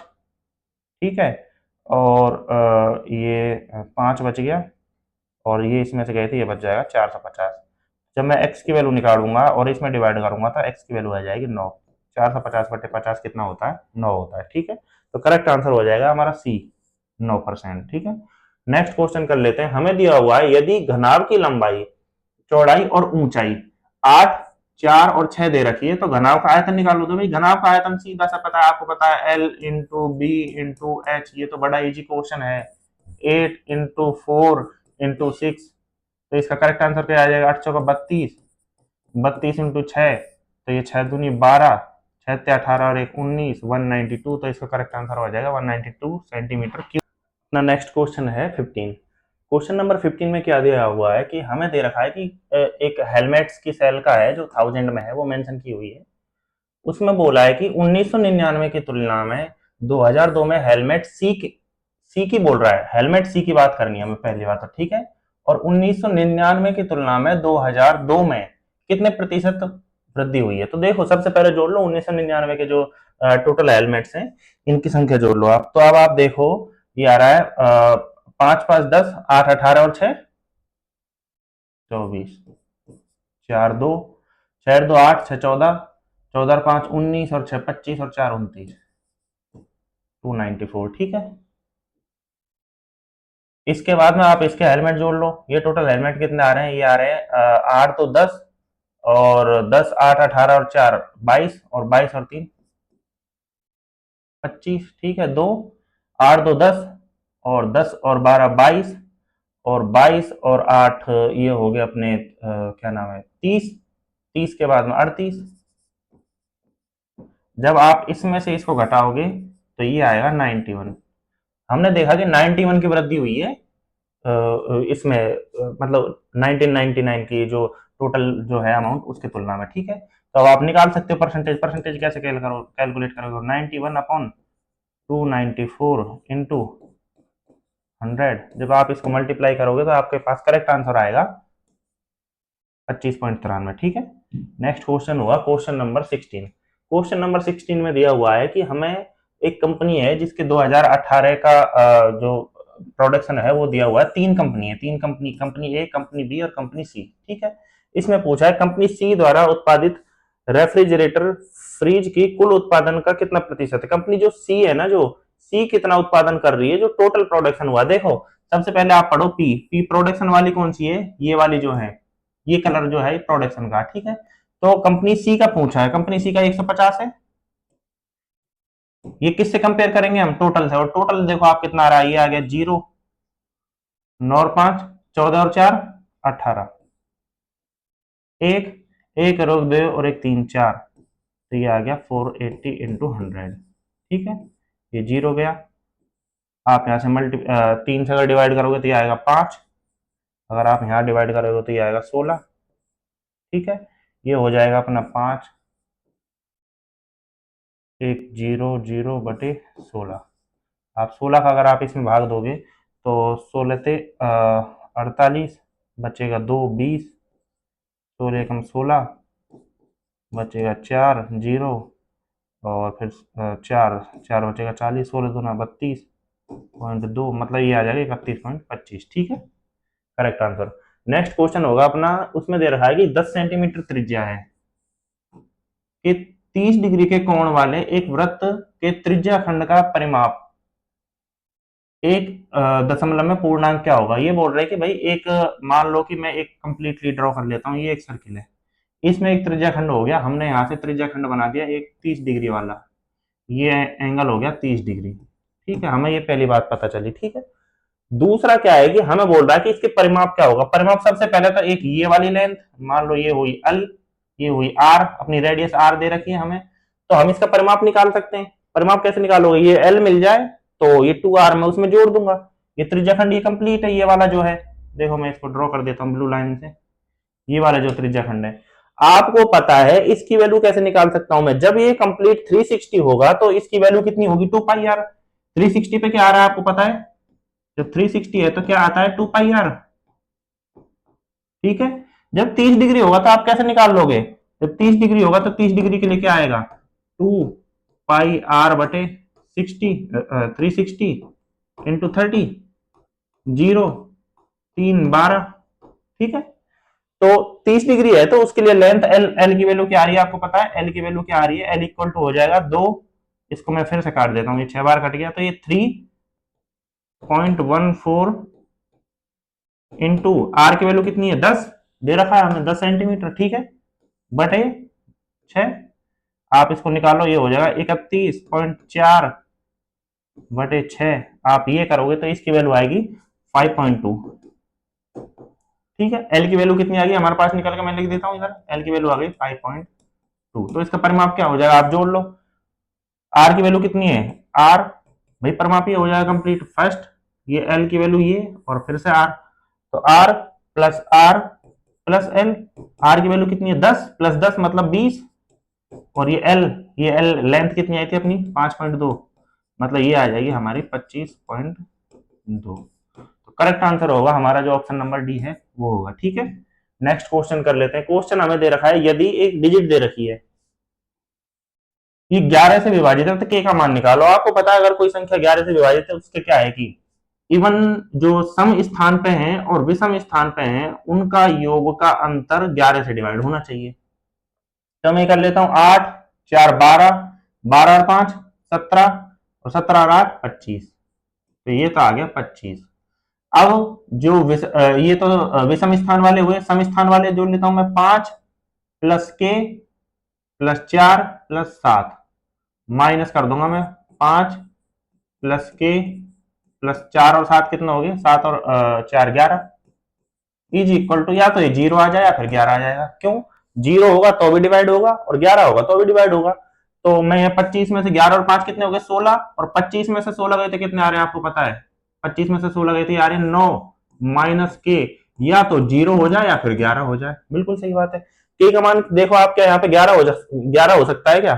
ठीक है, और ये 5 बच गया, और ये इसमें से गए थे, ये बच जाएगा 450। जब मैं x की वैल्यू निकालूंगा और इसमें डिवाइड करूंगा तो x की वैल्यू आ जाएगी 9। 450 बटे 50 कितना होता है 9 होता है। ठीक है, तो करेक्ट आंसर हो जाएगा हमारा सी 9%। ठीक है, नेक्स्ट क्वेश्चन कर लेते हैं। हमें दिया हुआ है यदि घनाभ की लंबाई, चौड़ाई और ऊंचाई 8 4 और 6 दे रखी है, तो घनाभ का आयतन निकालो। तो भाई घनाभ का आयतन सीधा सा पता है, आपको पता है L into b into h, ये तो बड़ा इजी क्वेश्चन है। 8 इंटू 4 इंटू 6, तो इसका करेक्ट आंसर क्या आ जाएगा, 8 चौका 32, 32 इंटू 6, तो ये 6 दूनी 12, 6 18 और 1 19, 192, तो इसका करेक्ट आंसर हो जाएगा 192 सेंटीमीटर क्यूब। अपना नेक्स्ट क्वेश्चन है 15। क्वेश्चन नंबर 15 में क्या दिया हुआ है कि हमें दे रखा है कि एक हेलमेट्स की सेल का है जो 1000 में है, वो मेंशन की हुई है। उसमें बोला है कि 1999 की तुलना में 2002 में हेलमेट सी की बोल रहा है, हेलमेट सी की बात करनी है हमें पहली बात तो। ठीक है, और 1999 की तुलना में 2002 में कितने प्रतिशत वृद्धि हुई है। तो देखो सबसे पहले जोड़ लो 1999 के जो टोटल हेलमेट्स हैं इनकी संख्या जोड़ लो आप। तो अब आप देखो ये आ रहा है 5 5 10, 8 18 और 6 24, 4 2, 6 2 8, 6 14, 14 5 19 और 6 25 और 4 29, 294। ठीक है, इसके बाद में आप इसके हेलमेट जोड़ लो। ये टोटल हेलमेट कितने आ रहे हैं, ये आ रहे हैं 8 तो 10 और 10 8 18 और 4 22 और 22 और 3 25। ठीक है, 2 8 2 10 और 10 और 12 22 और 22 और 8 ये हो गए अपने क्या नाम है 30, 30 के बाद में 38। जब आप इसमें से इसको घटाओगे तो ये आएगा 91। हमने देखा कि 91 की वृद्धि हुई है इसमें मतलब 1999 की जो टोटल जो है अमाउंट उसकी तुलना में। ठीक है, तो अब आप निकाल सकते हो परसेंटेज। परसेंटेज कैसे कैलकुलेट करोगे, 91 अपॉन 294 इंटू 100। जब आप इसको मल्टीप्लाई करोगे तो आपके पास करेक्ट आंसर आएगा 25.93। ठीक है, नेक्स्ट क्वेश्चन हुआ क्वेश्चन नंबर 16। क्वेश्चन नंबर 16 में दिया हुआ है कि हमें एक कंपनी है जिसके 2018 का जो प्रोडक्शन है वो दिया हुआ है। 3 कंपनी है, 3 कंपनी, कंपनी ए, कंपनी बी और कंपनी सी। ठीक है, इसमें पूछा है कंपनी सी द्वारा उत्पादित रेफ्रिजरेटर फ्रिज की कुल उत्पादन का कितना प्रतिशत है। कंपनी जो सी है ना, जो सी कितना उत्पादन कर रही है, जो टोटल प्रोडक्शन हुआ। देखो सबसे पहले आप पढ़ो पी, पी प्रोडक्शन वाली कौन सी है, ये वाली जो है, ये कलर जो है प्रोडक्शन का, ठीक है। तो कंपनी सी का पूछा है, कंपनी सी का 150 है। ये किससे कंपेयर करेंगे हम, टोटल से, और टोटल देखो आप कितना आ रहा है, ये आ गया 0, 9 और 5 14 और 4 18, एक एक रोक 2 और एक 3 4, तो ये आ गया 480 इंटू 100, ठीक है। ये 0 गया, आप यहाँ से 3 से अगर डिवाइड करोगे तो ये आएगा 5, अगर आप यहाँ डिवाइड करोगे तो ये आएगा 16, ठीक है। ये हो जाएगा अपना 5 1 0 0 बटे 16। आप 16 का अगर आप इसमें भाग दोगे तो 16 से 48, बचेगा 2 20, 16 कम 16, बचेगा 4 0, और फिर 4 4 बचेगा 40, 16 दूना 32.2, मतलब ये आ जाएगा 31.25, ठीक है, करेक्ट आंसर। नेक्स्ट क्वेश्चन होगा अपना, उसमें दे रखा है कि 10 सेंटीमीटर त्रिज्या है कि 30 डिग्री के कोण वाले एक वृत्त के त्रिज्या खंड का परिमाप एक दशमलव में पूर्णांक क्या होगा। ये बोल रहे हैं कि भाई एक मान लो कि मैं एक कंप्लीटली ड्रॉ कर लेता हूँ, ये एक सर्किल है, इसमें एक त्रिज्या खंड हो गया, हमने यहाँ से त्रिज्या खंड बना दिया एक 30 डिग्री वाला, ये एंगल हो गया 30 डिग्री, ठीक है, हमें ये पहली बात पता चली, ठीक है। दूसरा क्या है कि हमें बोल रहा है कि इसके परिमाप क्या होगा। परिमाप सबसे पहले तो एक ये वाली लेंथ, मान लो ये हुई एल, ये हुई आर, अपनी रेडियस आर दे रखी है हमें, तो हम इसका परिमाप निकाल सकते हैं। परिमाप कैसे निकालोगे, ये एल मिल जाए तो ये 2r मैं उसमें जोड़ दूंगा, ये त्रिज्याखंड ये कंप्लीट है, ये वाला जो है, देखो मैं इसको ड्रॉ कर देता हूँ ब्लू लाइन से, ये वाला जो त्रिज्याखंड है, आपको पता है इसकी वैल्यू कैसे निकाल सकता हूं मैं, जब ये कंप्लीट 360 होगा तो इसकी वैल्यू कितनी होगी, 2 पाई आर। 360 पे क्या आ रहा है आपको पता है, जब 360 है तो क्या आता है 2 पाई आर, ठीक है। जब 30 डिग्री होगा तो आप कैसे निकाल लोगे, जब 30 डिग्री होगा तो 30 डिग्री के लिए क्या आएगा, 2 पाई आर बटे 60, 360 इंटू 30, 0 3 12, ठीक है। तो 30 डिग्री है तो उसके लिए लेंथ एल, एल की वैल्यू क्या आ रही है आपको पता है, एल की वैल्यू क्या आ रही है, एल इक्वल टू हो जाएगा 2, इसको मैं फिर से काट देता हूं, ये 6 बार कट गया, तो ये 3.14 इंटू आर की वैल्यू कितनी है 10 दे रखा है हमने, 10 सेंटीमीटर, ठीक है, बटे 6, आप इसको निकालो, ये हो जाएगा 31.4 बटे 6, आप ये करोगे तो इसकी वैल्यू आएगी 5.2, ठीक है। एल की वैल्यू कितनी आ गई हमारे पास, निकल के मैं लिख देता हूं इधर, एल की वैल्यू आ गई 5.2, तो इसका परिमाप क्या हो जाएगा, आप जोड़ लो, आर की वैल्यू कितनी है, आर भाई परिमाप ये हो जाएगा कंप्लीट, फर्स्ट ये एल की वैल्यू ये और फिर से आर, तो आर प्लस एल, आर की वैल्यू कितनी है 10 प्लस 10 मतलब 20, और ये एल लेंथ कितनी आई थी अपनी 5.2, मतलब ये आ जाएगी हमारी 25.2, तो करेक्ट आंसर होगा हमारा जो ऑप्शन नंबर डी है वो होगा, ठीक है। नेक्स्ट क्वेश्चन कर लेते हैं। क्वेश्चन हमें दे रखा है, यदि एक डिजिट दे रखी है ये 11 से विभाजित है तो के का मान निकालो। आपको पता है अगर कोई संख्या 11 से विभाजित है उसके क्या है कि इवन जो सम स्थान पे हैं और विषम स्थान पे हैं उनका योग का अंतर 11 से डिवाइड होना चाहिए। तो मैं कर लेता हूं 8 4 12, 12 और 5 17, और 17 और 8 25, तो ये तो आ गया 25। अब जो ये तो विषम स्थान वाले हुए, सम स्थान वाले जोड़ लेता हूं मैं, 5 प्लस के प्लस 4 प्लस 7, माइनस कर दूंगा मैं, 5 प्लस के प्लस 4 और 7 कितना हो गया, 7 और 4 11, इज इक्वल टू या तो ये 0 आ जाए या फिर 11 आ जाएगा। क्यों, 0 होगा तो भी डिवाइड होगा और 11 होगा तो भी डिवाइड होगा। तो मैं ये 25 में से 11 और 5 कितने हो गए 16, और 25 में से 16 गए थे कितने आ रहे हैं आपको पता है, 25 में से 16 गए थे आ रहे हैं 9, माइनस के, या तो 0 हो जाए या फिर 11 हो जाए, बिल्कुल सही बात है। के का मान देखो आप क्या यहाँ पे 11 हो सकता है क्या,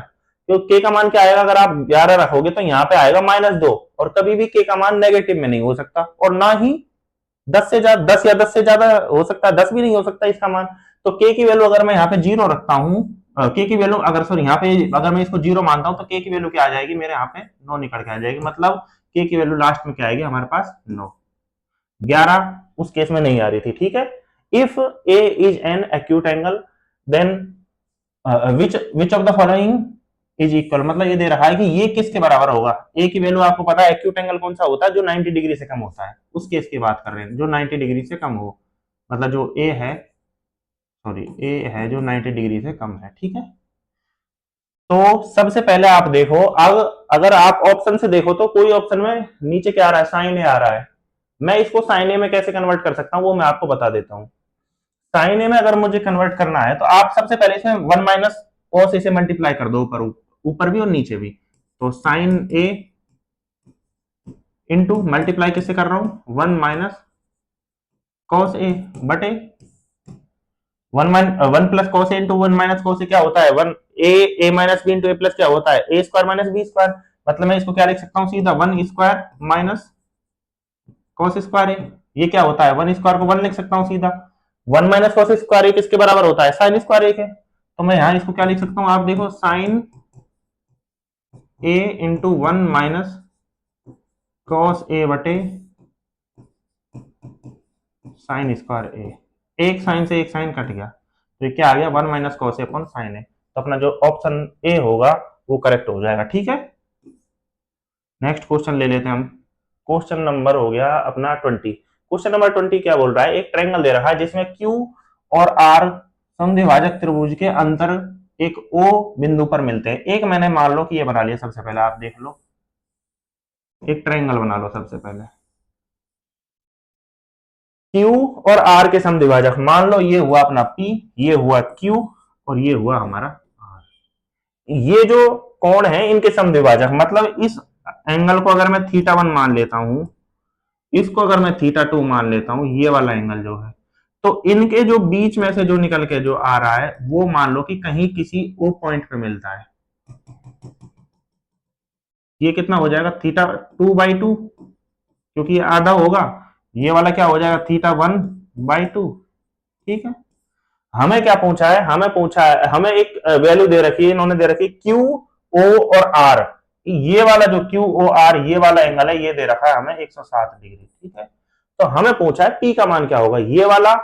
तो के का मान क्या आएगा, अगर आप 11 रखोगे तो यहाँ पे आएगा -2, और कभी भी के का मान नेगेटिव में नहीं हो सकता, और ना ही 10 से ज्यादा, 10 या 10 से ज्यादा हो सकता है, 10 भी नहीं हो सकता इसका मान। तो के की वैल्यू अगर मैं यहाँ पे 0 रखता हूँ, के की वैल्यू अगर सॉरी यहाँ पे अगर मैं इसको 0 मानता हूँ तो के की वैल्यू क्या आ जाएगी मेरे यहाँ पे 9 निकल के आ जाएगी, मतलब के की वैल्यू लास्ट में क्या आएगी हमारे पास 9, 11 उस केस में नहीं आ रही थी, ठीक है। If a is an acute angle then which of the following is equal, मतलब ये दे रहा है कि ये किसके बराबर होगा। ए की वैल्यू आपको पता है एक्यूट एंगल कौन सा होता है, जो 90 डिग्री से कम होता है, उस केस की बात कर रहे हैं, जो 90 डिग्री से कम हो, मतलब जो ए है, सॉरी ए है जो 90 डिग्री से कम है, ठीक है। तो सबसे पहले आप देखो, अब अगर आप ऑप्शन से देखो तो कोई ऑप्शन में नीचे क्या आ रहा है, साइन ए आ रहा है। मैं इसको साइन ए में कैसे कन्वर्ट कर सकता हूं वो मैं आपको बता देता हूं। साइन ए में अगर मुझे कन्वर्ट करना है तो आप सबसे पहले इसमें 1 माइनस कॉस ए से मल्टीप्लाई कर दो, ऊपर ऊपर भी और नीचे भी। तो साइन ए इंटू मल्टीप्लाई किससे कर रहा हूं, 1 माइनस कॉस ए बटे 1 plus cos A into 1 minus cos A क्या होता है, 1 ए माइनस बी इंटू ए प्लस क्या होता है, ए स्क्वायर माइनस बी स्क्वायर। मतलब मैं इसको क्या लिख सकता हूं सीधा, 1 स्क्वायर माइनस कॉस स्क्वायर ए। ये क्या होता है, 1 स्क्वायर को 1 लिख सकता हूं सीधा। 1 माइनस कॉस स्क्वायर ए किसके बराबर होता है, साइन स्क्वायर ए के। तो मैं यहां इसको क्या लिख सकता हूं, आप देखो sign A into 1 minus cos A बटे साइन स्क्वायर ए। एक साइन से एक साइन कट गया, तो ये क्या आ गया, 1 minus cos A upon sine ए। तो अपना जो ऑप्शन ए होगा वो करेक्ट हो जाएगा, ठीक है। नेक्स्ट क्वेश्चन ले लेते हैं हम। क्वेश्चन नंबर हो गया अपना 20। क्वेश्चन नंबर 20 क्या बोल रहा है, एक ट्रायंगल दे रखा है जिसमें क्यू और आर समद्विभाजक त्रिभुज के अंतर एक ओ बिंदु पर मिलते हैं। एक मैंने मान लो कि ये बना लिया, सबसे पहले आप देख लो, एक ट्रायंगल बना लो सबसे पहले, Q और R के समद्विभाजक, मान लो ये हुआ अपना P, ये हुआ Q और ये हुआ हमारा R। ये जो कोण है इनके समद्विभाजक, मतलब इस एंगल को अगर मैं θ1 मान लेता हूं, इसको अगर मैं θ2 मान लेता हूं, ये वाला एंगल जो है, तो इनके जो बीच में से जो निकल के जो आ रहा है वो मान लो कि कहीं किसी O पॉइंट पे मिलता है। ये कितना हो जाएगा, θ2/2, क्योंकि ये आधा होगा। ये वाला क्या हो जाएगा, θ1/2, ठीक है। हमें क्या पूछा है, हमें पूछा है, हमें एक वैल्यू दे रखी है, इन्होंने दे रखी है क्यू ओ और आर। ये वाला जो क्यू ओ आर ये वाला एंगल है, ये दे रखा है हमें 160 डिग्री, ठीक है। तो हमें पूछा है पी का मान क्या होगा, ये वाला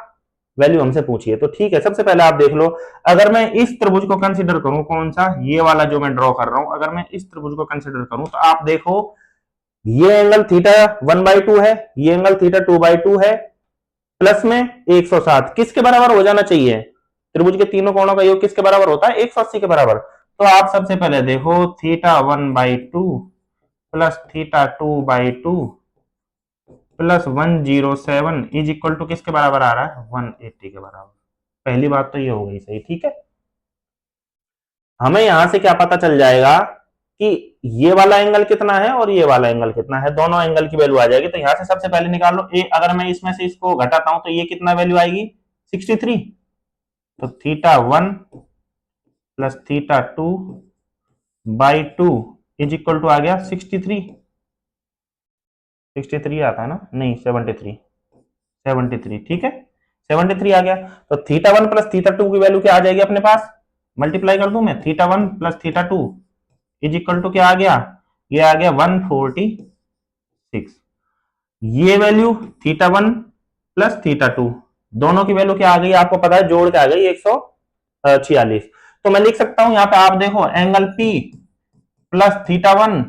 वैल्यू हमसे पूछी है। तो ठीक है, सबसे पहले आप देख लो, अगर मैं इस त्रिभुज को कंसिडर करूं, कौन सा, ये वाला जो मैं ड्रॉ कर रहा हूं, अगर मैं इस त्रिभुज को कंसिडर करूं तो आप देखो ये एंगल θ1/2 है, ये एंगल θ2/2 है, प्लस में 160 किसके बराबर हो जाना चाहिए, त्रिभुज के तीनों कोणों का योग किसके बराबर होता है, 180 के बराबर। तो आप सबसे पहले देखो θ1/2 plus θ2/2 plus 107 is equal to किसके बराबर आ रहा है, 180 के बराबर। पहली बात तो ये हो गई सही, ठीक है। हमें यहां से क्या पता चल जाएगा कि ये वाला एंगल कितना है और ये वाला एंगल कितना है, दोनों एंगल की वैल्यू आ जाएगी। तो यहां से सबसे पहले निकाल लो ए, अगर मैं इसमें से इसको घटाता हूं तो ये कितना वैल्यू आएगी, 63। तो θ1 प्लस θ2/2 इज इक्वल टू आ गया 63। 63 आता है ना, नहीं 73, 73, ठीक है, 73 आ गया। तो θ1 प्लस θ2 की वैल्यू क्या आ जाएगी अपने पास, मल्टीप्लाई कर दूं मैं, θ1 प्लस θ2 इज इक्वल टू क्या आ गया, ये आ गया 146। ये वैल्यू θ1 प्लस θ2 दोनों की वैल्यू क्या आ गई आपको पता है, जोड़ के आ गई 146। तो मैं लिख सकता हूं यहां पे, आप देखो एंगल P प्लस θ1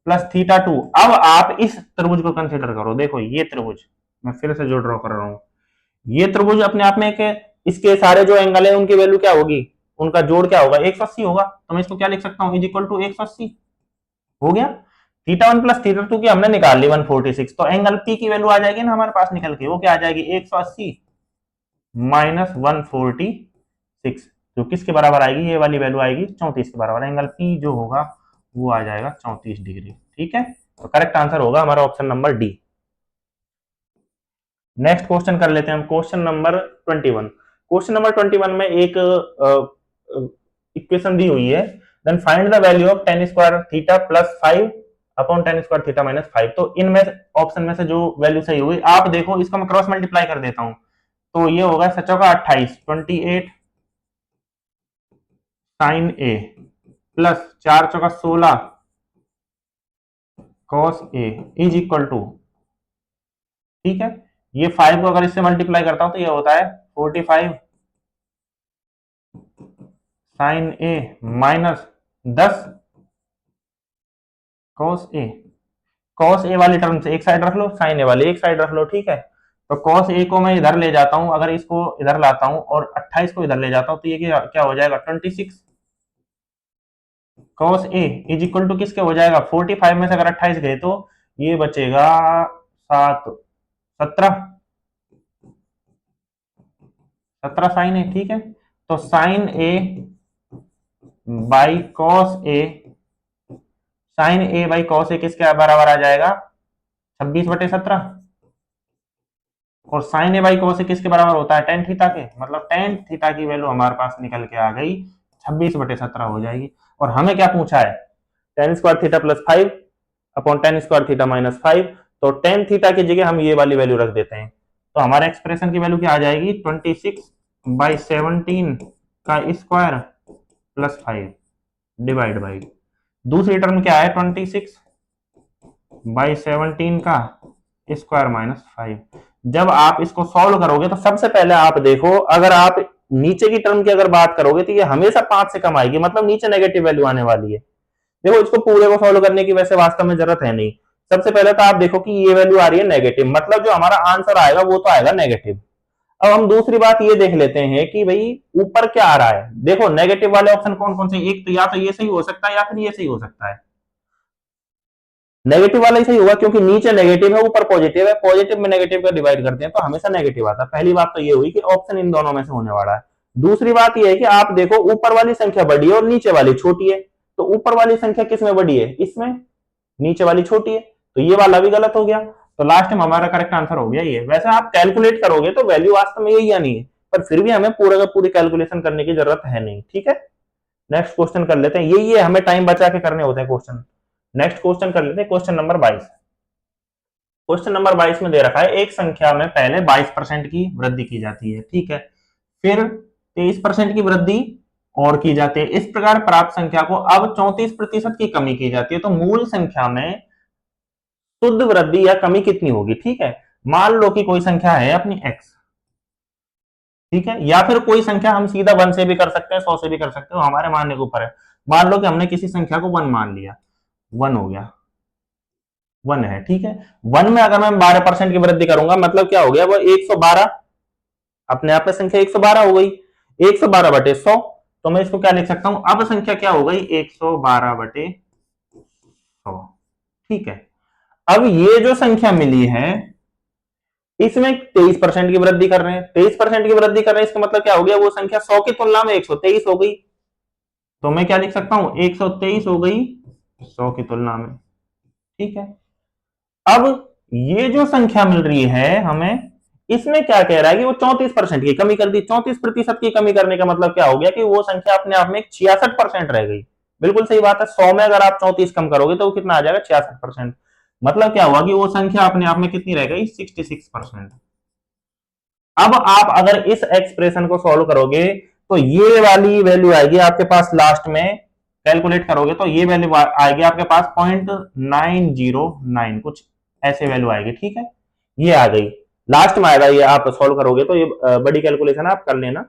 प्लस θ2। अब आप इस त्रिभुज को कंसिडर करो, देखो ये त्रिभुज मैं फिर से जो ड्रॉ कर रहा हूं, ये त्रिभुज अपने आप में एक, इसके सारे जो एंगल है उनकी वैल्यू क्या होगी, उनका जोड़ क्या होगा, 180 होगा। तो मैं इसको क्या लिख सकता हूं, इज इक्वल टू 180 हो गया। θ1 प्लस θ2 की हमने निकाल ली 146, तो एंगल P की वैल्यू आ जाएगी ना हमारे पास निकल के, वो क्या आ जाएगी, 180 माइनस 146, जो किसके बराबर आएगी, ये वाली वैल्यू आएगी 34 के बराबर। एंगल P जो होगा वो आ जाएगा 34 डिग्री, ठीक है। तो करेक्ट आंसर होगा हमारा option number D. Next question कर लेते हैं हम, क्वेश्चन नंबर 21। क्वेश्चन नंबर 21 में एक इक्वेशन दी हुई है, then find the value of tan square theta plus 5 upon tan square theta minus 5। तो इनमें ऑप्शन में से जो वैल्यू सही हुई, आप देखो इसको मैं क्रॉस मल्टीप्लाई कर देता हूं, तो ये होगा सचो का 28, 28 साइन ए प्लस 4 चौका 16 cos a is equal to, ठीक है, ये 5 को अगर इससे मल्टीप्लाई करता हूं तो ये होता है 45 sign A minus 10 cos A वाली टर्म से एक साइड रख लो, साइन ए वाली एक साइड रख लो, ठीक है। तो कॉस ए को मैं इधर ले जाता हूं, अगर इसको इधर लाता हूं और 28 को इधर ले जाता हूं, तो ये क्या हो जाएगा 26 cos a is equal to किसके हो जाएगा 45 में से अगर 28 गए तो ये बचेगा 7 17 17 साइन ए, ठीक है। तो sine A by cos A, sine A by cos A किसके बराबर आ जाएगा 26/17, और sine A by cos A किसके बराबर होता है टेन थीटा के, मतलब टेन थीटा की वैल्यू हमारे पास निकल के आ गई 26/17 हो जाएगी। और हमें क्या पूछा है ten square theta plus 5 upon ten square theta minus 5, तो टेन थीटा की जगह हम ये वाली वैल्यू रख देते हैं, तो हमारे एक्सप्रेशन की वैल्यू क्या आ जाएगी 26/17 का स्क्वायर प्लस 5 डिवाइड बाई, दूसरी टर्म क्या है 26/17 का स्क्वायर माइनस 5। जब आप इसको सॉल्व करोगे तो सबसे पहले आप देखो, अगर आप नीचे की टर्म की अगर बात करोगे तो ये हमेशा 5 से कम आएगी, मतलब नीचे नेगेटिव वैल्यू आने वाली है। देखो इसको पूरे को सॉल्व करने की वैसे वास्तव में जरूरत है नहीं। सबसे पहले तो आप देखो कि ये वैल्यू आ रही है नेगेटिव, मतलब जो हमारा आंसर आएगा वो तो आएगा नेगेटिव। अब हम दूसरी बात ये देख लेते हैं कि भाई ऊपर क्या आ रहा है। देखो नेगेटिव वाले ऑप्शन कौन कौन से, एक तो या तो ये सही हो सकता है या फिर ये सही हो सकता है। नेगेटिव वाला ही सही होगा क्योंकि नीचे नेगेटिव है ऊपर पॉजिटिव है, पॉजिटिव में नेगेटिव का डिवाइड करते हैं तो हमेशा नेगेटिव आता है। पहली बात तो ये हुई कि ऑप्शन इन दोनों में से होने वाला है। दूसरी बात ये है कि आप देखो ऊपर वाली संख्या बड़ी है और नीचे वाली छोटी है, तो ऊपर वाली संख्या किस में बड़ी है इसमें, नीचे वाली छोटी है, तो ये वाला भी गलत हो गया। तो लास्ट में हमारा करेक्ट आंसर हो गया ये। वैसे आप कैलकुलेट करोगे तो वैल्यू वास्तव में यही आनी है, पर फिर भी हमें पूरा का पूरी कैलकुलेशन करने की जरूरत है नहीं, ठीक है। नेक्स्ट क्वेश्चन कर लेते हैं, यही है हमें टाइम बचा के करने होते हैं क्वेश्चन। नेक्स्ट क्वेश्चन कर लेते हैं, क्वेश्चन नंबर 22। क्वेश्चन नंबर 22 में दे रखा है एक संख्या में पहले 22% की वृद्धि की जाती है, ठीक है, फिर 23% की वृद्धि और की जाती है, इस प्रकार प्राप्त संख्या को अब 34% की कमी की जाती है, तो मूल संख्या में शुद्ध वृद्धि या कमी कितनी होगी, ठीक है। मान लो कि कोई संख्या है अपनी x, ठीक है, या फिर कोई संख्या हम सीधा 1 से भी कर सकते हैं 100 से भी कर सकते हैं, हमारे मानने के ऊपर है। मान लो कि हमने किसी संख्या को 1 मान लिया, 1 हो गया, 1 है, ठीक है। 1 में अगर मैं 12% की वृद्धि करूंगा मतलब क्या हो गया वो 112, अपने आप में संख्या 112 हो गई, 112/100, तो मैं इसको क्या लिख सकता हूं, अब संख्या क्या हो गई 112/100, ठीक है। अब ये जो संख्या मिली है इसमें 23% की वृद्धि कर रहे हैं, 23% की वृद्धि कर रहे हैं, इसका मतलब क्या हो गया वो संख्या 100 की तुलना में 123 हो गई, तो मैं क्या लिख सकता हूं 123 हो गई 100 की तुलना में, ठीक है। अब ये जो संख्या मिल रही है हमें, इसमें क्या कह रहा है कि वो 34% की कमी कर दी। 34% की कमी करने का मतलब क्या हो गया कि वो संख्या अपने आप में 66% रह गई। बिल्कुल सही बात है, 100 में अगर आप 34 कम करोगे तो वो कितना आ जाएगा 66%, मतलब क्या हुआ कि वो संख्या अपने आप में कितनी रह गई 66%। अब आप अगर इस एक्सप्रेशन को सॉल्व करोगे तो ये वाली वैल्यू आएगी आपके पास, लास्ट में कैलकुलेट करोगे तो ये वैल्यू आएगी आपके पास 0.909, कुछ ऐसे वैल्यू आएगी, ठीक है। ये आ गई लास्ट में आएगा, ये आप सॉल्व करोगे तो ये बड़ी कैलकुलेशन आप कर लेना,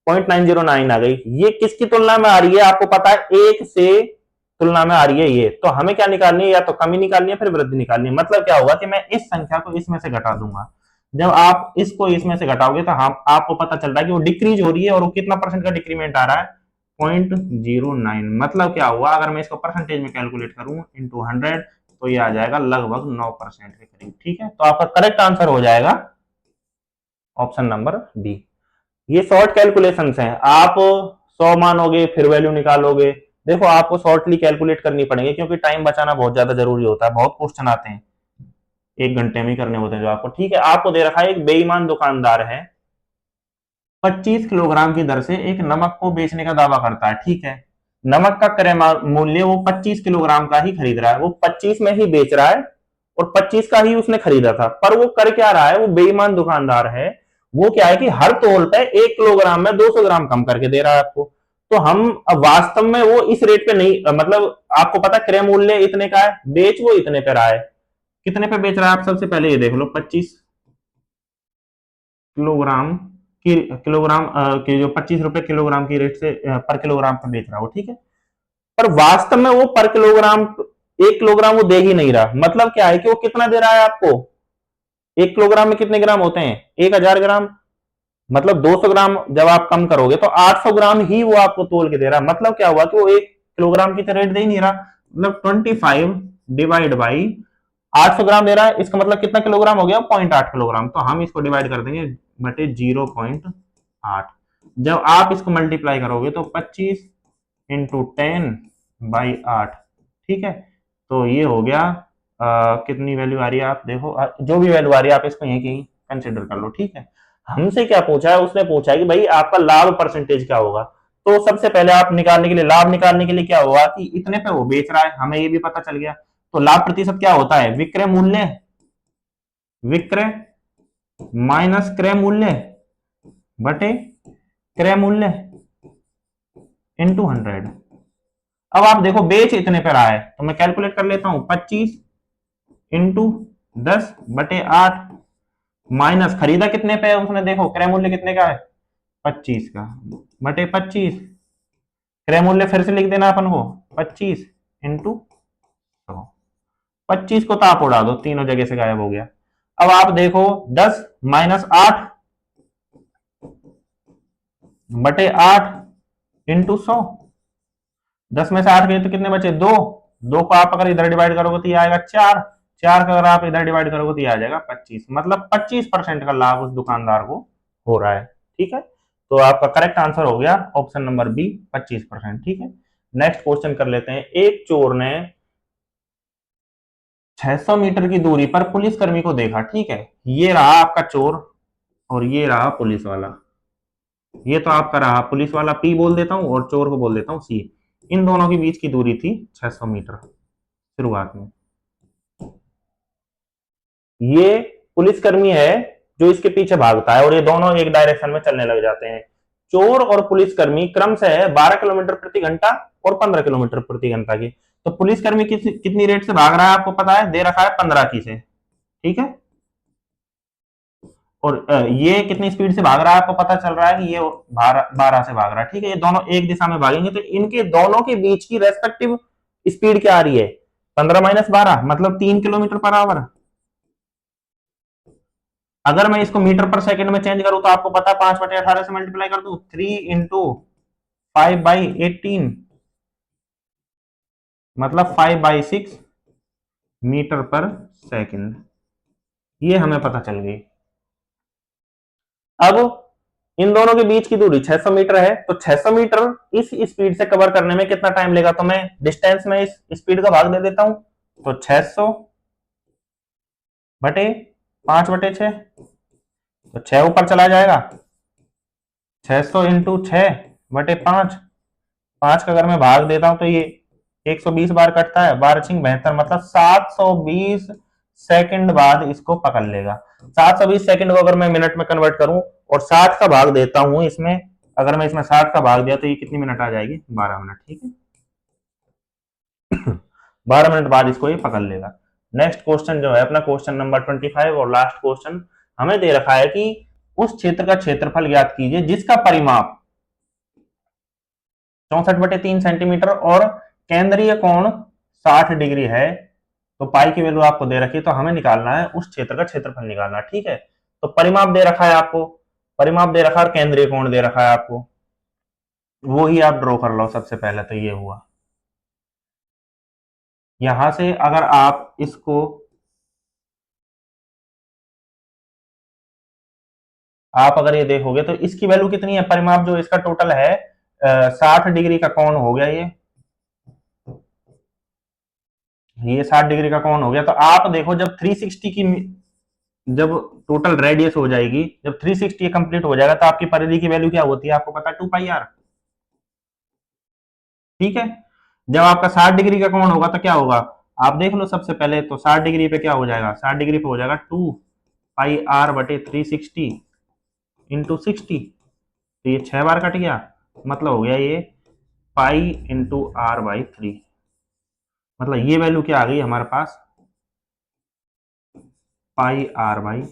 0.909 आ गई। ये किसकी तुलना में आ रही है आपको पता है, एक से तुलना में आ रही है ये, तो हमें क्या निकालनी है, या तो कमी निकालनी है फिर वृद्धि निकालनी है। मतलब क्या होगा कि मैं इस संख्या को इसमें से घटा दूंगा, जब आप इसको इसमें से घटाओगे तो हम आपको पता चल रहा है कि वो डिक्रीज हो रही है, और वो कितना परसेंट का डिक्रीमेंट आ रहा है 0.09। मतलब क्या हुआ अगर मैं इसको परसेंटेज में कैलकुलेट करूं इंटू 100 तो ये आ जाएगा लगभग 9% के करीब, ठीक है। तो आपका करेक्ट आंसर हो जाएगा ऑप्शन नंबर बी। ये शॉर्ट कैलकुलेशन हैं, आप 100 मानोगे फिर वैल्यू निकालोगे, देखो आपको शॉर्टली कैलकुलेट करनी पड़ेगी क्योंकि टाइम बचाना बहुत ज्यादा जरूरी होता है, बहुत क्वेश्चन आते हैं 1 घंटे में करने होते हैं जो आपको, ठीक है। आपको दे रखा है एक बेईमान दुकानदार है 25 किलोग्राम की दर से एक नमक को बेचने का दावा करता है, ठीक है। नमक का क्रय मूल्य वो 25 किलोग्राम का ही खरीद रहा है, वो 25 में ही बेच रहा है और 25 का ही उसने खरीदा था, पर वो कर क्या रहा है, वो बेईमान दुकानदार है, वो क्या है कि हर तौल पे 1 किलोग्राम में 200 ग्राम कम करके दे रहा है आपको। तो हम वास्तव में वो इस रेट पे नहीं, मतलब आपको पता क्रय मूल्य इतने का है, बेच वो इतने पे रहा है, कितने पे बेच रहा है आप सबसे पहले ये देख लो, 25 किलोग्राम की जो 25 रुपए किलोग्राम की रेट से पर किलोग्राम पे बेच रहा हो, ठीक है। पर वास्तव में वो पर किलोग्राम 1 किलोग्राम वो दे ही नहीं रहा। मतलब क्या है कि वो कितना दे रहा है आपको, 1 किलोग्राम में कितने ग्राम होते हैं, 1000 ग्राम। मतलब 200 ग्राम जब आप कम करोगे तो 800 ग्राम ही वो आपको तोल के दे रहा है। मतलब क्या हुआ कि वो 1 किलोग्राम की रेट दे ही नहीं रहा। मतलब 25 डिवाइड बाई 800 ग्राम दे रहा है, इसका मतलब कितना किलोग्राम हो गया, 0.8 किलोग्राम। तो हम इसको डिवाइड कर देंगे बटे 0.8। जब आप इसको मल्टीप्लाई करोगे तो 25 इंटू 10/8, ठीक है। तो ये हो गया कितनी वैल्यू आ रही है आप देखो, जो भी वैल्यू आ रही है आप इसको यहीं कहीं कंसिडर कर लो, ठीक है। हमसे क्या पूछा है, उसने पूछा है कि भाई आपका लाभ परसेंटेज क्या होगा। तो सबसे पहले आप निकालने के लिए, लाभ निकालने के लिए क्या होगा कि इतने पे वो बेच रहा है, हमें ये भी पता चल गया। तो लाभ प्रतिशत क्या होता है, विक्रय मूल्य, विक्रय माइनस क्रय मूल्य बटे क्रय मूल्य इंटू 100। अब आप देखो बेच इतने पर आए तो मैं कैलकुलेट कर लेता हूं, 25 इंटू 10/8 माइनस खरीदा कितने पे है उसने, देखो क्रय मूल्य कितने का है, 25 का, बटे 25। क्रय मूल्य फिर से लिख देना अपन को, 25 इंटू 100। 25 को तो आप उड़ा दो, तीनों जगह से गायब हो गया। अब आप देखो 10 माइनस 8 बटे 8 इंटू 100। 10 में से 8 गए तो कितने बचे, 2। 2 को आप अगर इधर डिवाइड करोगे तो ये आएगा 4। 4 का अगर आप इधर डिवाइड करोगे तो ये आ जाएगा 25। मतलब 25% का लाभ उस दुकानदार को हो रहा है, ठीक है। तो आपका करेक्ट आंसर हो गया ऑप्शन नंबर बी, 25%, ठीक है। नेक्स्ट क्वेश्चन कर लेते हैं। एक चोर ने 600 मीटर की दूरी पर पुलिसकर्मी को देखा, ठीक है। ये रहा आपका चोर और ये रहा पुलिस वाला। ये तो आपका रहा पुलिस वाला, पी बोल देता हूं, और चोर को बोल देता हूं सी। इन दोनों के बीच की दूरी थी 600 मीटर शुरुआत में। ये पुलिसकर्मी है जो इसके पीछे भागता है और ये दोनों एक डायरेक्शन में चलने लग जाते हैं। चोर और पुलिसकर्मी क्रमशः 12 किलोमीटर प्रति घंटा और 15 किलोमीटर प्रति घंटा की। तो पुलिसकर्मी कितनी रेट से भाग रहा है आपको पता है, दे रखा है 15 की से, ठीक है। और ये कितनी स्पीड से भाग रहा है आपको पता चल रहा है कि ये 12 से भाग रहा है, ठीक है। ये दोनों एक दिशा में भागेंगे तो इनके दोनों के बीच की रेस्पेक्टिव स्पीड क्या आ रही है, 15 माइनस 12 मतलब 3 किलोमीटर पर आवर। अगर मैं इसको मीटर पर सेकंड में चेंज करूं तो आपको पता है 5/18 से मल्टीप्लाई कर दूं, 3 इंटू 5/18 मतलब 5/6 मीटर पर सेकंड। ये हमें पता चल गई। अब इन दोनों के बीच की दूरी 600 मीटर है, तो 600 मीटर इस स्पीड से कवर करने में कितना टाइम लेगा, तो मैं डिस्टेंस में इस स्पीड का भाग दे देता हूं। तो 600 बटे 5/6, तो 6 ऊपर चला जाएगा, 600 इंटू 6/5। 5 का अगर मैं भाग देता हूं तो ये 120 बार कटता है, 12×6 = 72, मतलब 720 सेकंड बाद इसको पकड़ लेगा। 720 सेकंड को अगर मैं मिनट में कन्वर्ट करूं और 60 का भाग देता हूं इसमें, अगर मैं इसमें 60 का भाग दिया तो ये कितनी मिनट आ जाएगी, 12 मिनट, ठीक है। 12 मिनट बाद इसको ये पकड़ लेगा। नेक्स्ट क्वेश्चन जो है अपना क्वेश्चन नंबर 25 और लास्ट क्वेश्चन, हमें दे रखा है कि उस क्षेत्र का क्षेत्रफल ज्ञात कीजिए जिसका परिमाप 64/3 सेंटीमीटर और केंद्रीय कोण 60 डिग्री है। तो पाई की वैल्यू आपको दे रखी है, तो हमें निकालना है उस क्षेत्र का क्षेत्रफल निकालना है, ठीक है। तो परिमाप दे रखा है आपको, परिमाप दे रखा है और केंद्रीय कोण दे रखा है आपको, वो ही आप ड्रॉ कर लो सबसे पहले। तो ये हुआ, यहां से अगर आप इसको, आप अगर ये देखोगे तो इसकी वैल्यू कितनी है, परिमाप जो इसका टोटल है 60 डिग्री का कोण हो गया, ये 60 डिग्री का कोण हो गया। तो आप देखो जब 360 की, जब टोटल रेडियस हो जाएगी, जब 360 कंप्लीट हो जाएगा तो आपकी परिधि की वैल्यू क्या होती है आपको पता है, 2πr, ठीक है। जब आपका 60 डिग्री का कोण होगा तो क्या होगा, आप देख लो सबसे पहले। तो 60 डिग्री पे क्या हो जाएगा, 60 डिग्री पे हो जाएगा 2πr/360 × 60। तो ये 6 बार कट गया, मतलब हो गया ये π × r/3। मतलब ये वैल्यू क्या आ गई हमारे पास, πr/3,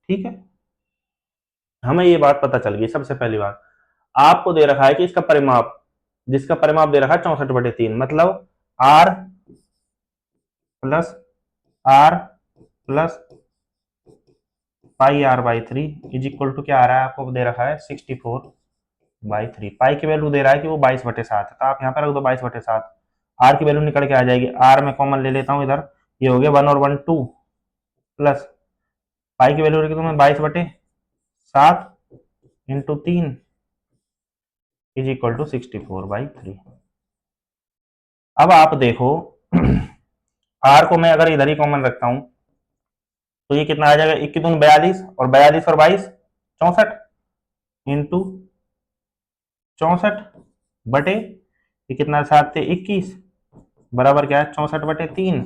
ठीक है। हमें ये बात पता चल गई। सबसे पहली बात आपको दे रखा है कि इसका परिमाप जिसका परिमाप दे रखा है 64/3, मतलब r plus r plus pi r by three is equal to क्या आ रहा है, आपको दे रखा है 64/3। पाई की वैल्यू दे रहा है कि वो 22/7 है, तो आप यहाँ पर रख दो 22/7। आर की वैल्यू निकल के आ जाएगी, आर में कॉमन ले लेता हूँ इधर, ये हो गया 1 और 1 2, प्लस पाई की वैल्यू रखी तो मैं 22/7 इंटू 3 इज इक्वल टू 64/3। अब आप देखो आर को मैं अगर इधर ही कॉमन रखता हूं तो ये कितना आ जाएगा, 21 दूनी 42 और 42 और 22 64 इंटू 64 बटे ये कितना, 7 थे 21 बराबर क्या है 64/3।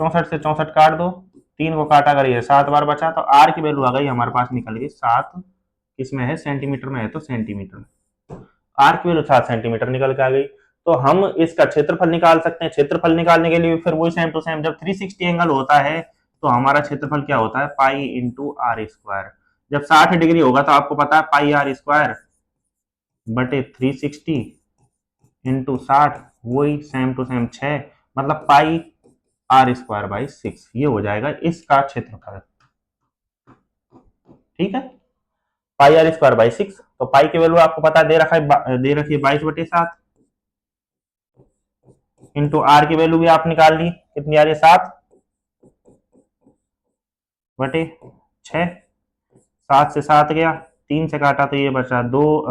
64 से 64 काट दो, 3 को काटा करिए 7 बार बचा, तो आर की वैल्यू आ गई हमारे पास निकल गई 7, किसमें है सेंटीमीटर में है तो सेंटीमीटर में, आर की वैल्यू 7 सेंटीमीटर निकल के आ गई। तो हम इसका क्षेत्रफल निकाल सकते हैं। क्षेत्रफल निकालने के लिए फिर वही सेम टू सेम, जब 360 एंगल होता है तो हमारा क्षेत्रफल क्या होता है, पाई इंटू आर स्क्वायर। जब 60 डिग्री होगा तो आपको पता है पाई आर स्क्वायर बटे 360 इंटू 60, वही सेम टू सेम 6, मतलब पाई आर स्क्वायर बाई 6, ये हो जाएगा इसका क्षेत्रफल। ठीक है, पाई आर स्क्वायर बाई 6, तो पाई की वैल्यू आपको पता दे रखा है, दे रखी है 22/7 इंटू आर की वैल्यू भी आप निकाल ली, कितनी आ रही है 7/6, 7 से 7 गया, 3 से काटा तो ये बचा 2,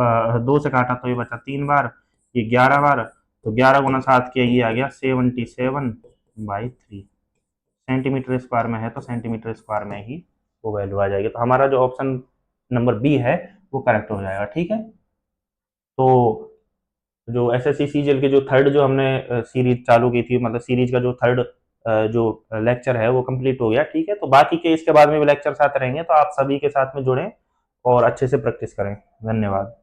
2 से काटा तो ये बचा 3 बार, ये 11 बार, तो 11 गुना 7 किया, ये आ गया 77/3। सेंटीमीटर स्क्वायर में है तो सेंटीमीटर स्क्वायर में ही वो वैल्यू आ जाएगी। तो हमारा जो ऑप्शन नंबर बी है वो करेक्ट हो जाएगा। ठीक है, तो जो एसएससी सीजीएल के जो थर्ड जो हमने सीरीज चालू की थी, मतलब सीरीज का जो थर्ड जो लेक्चर है वो कंप्लीट हो गया। ठीक है, तो बाकी के इसके बाद में भी लेक्चर्स आते रहेंगे, तो आप सभी के साथ में जुड़ें और अच्छे से प्रैक्टिस करें। धन्यवाद।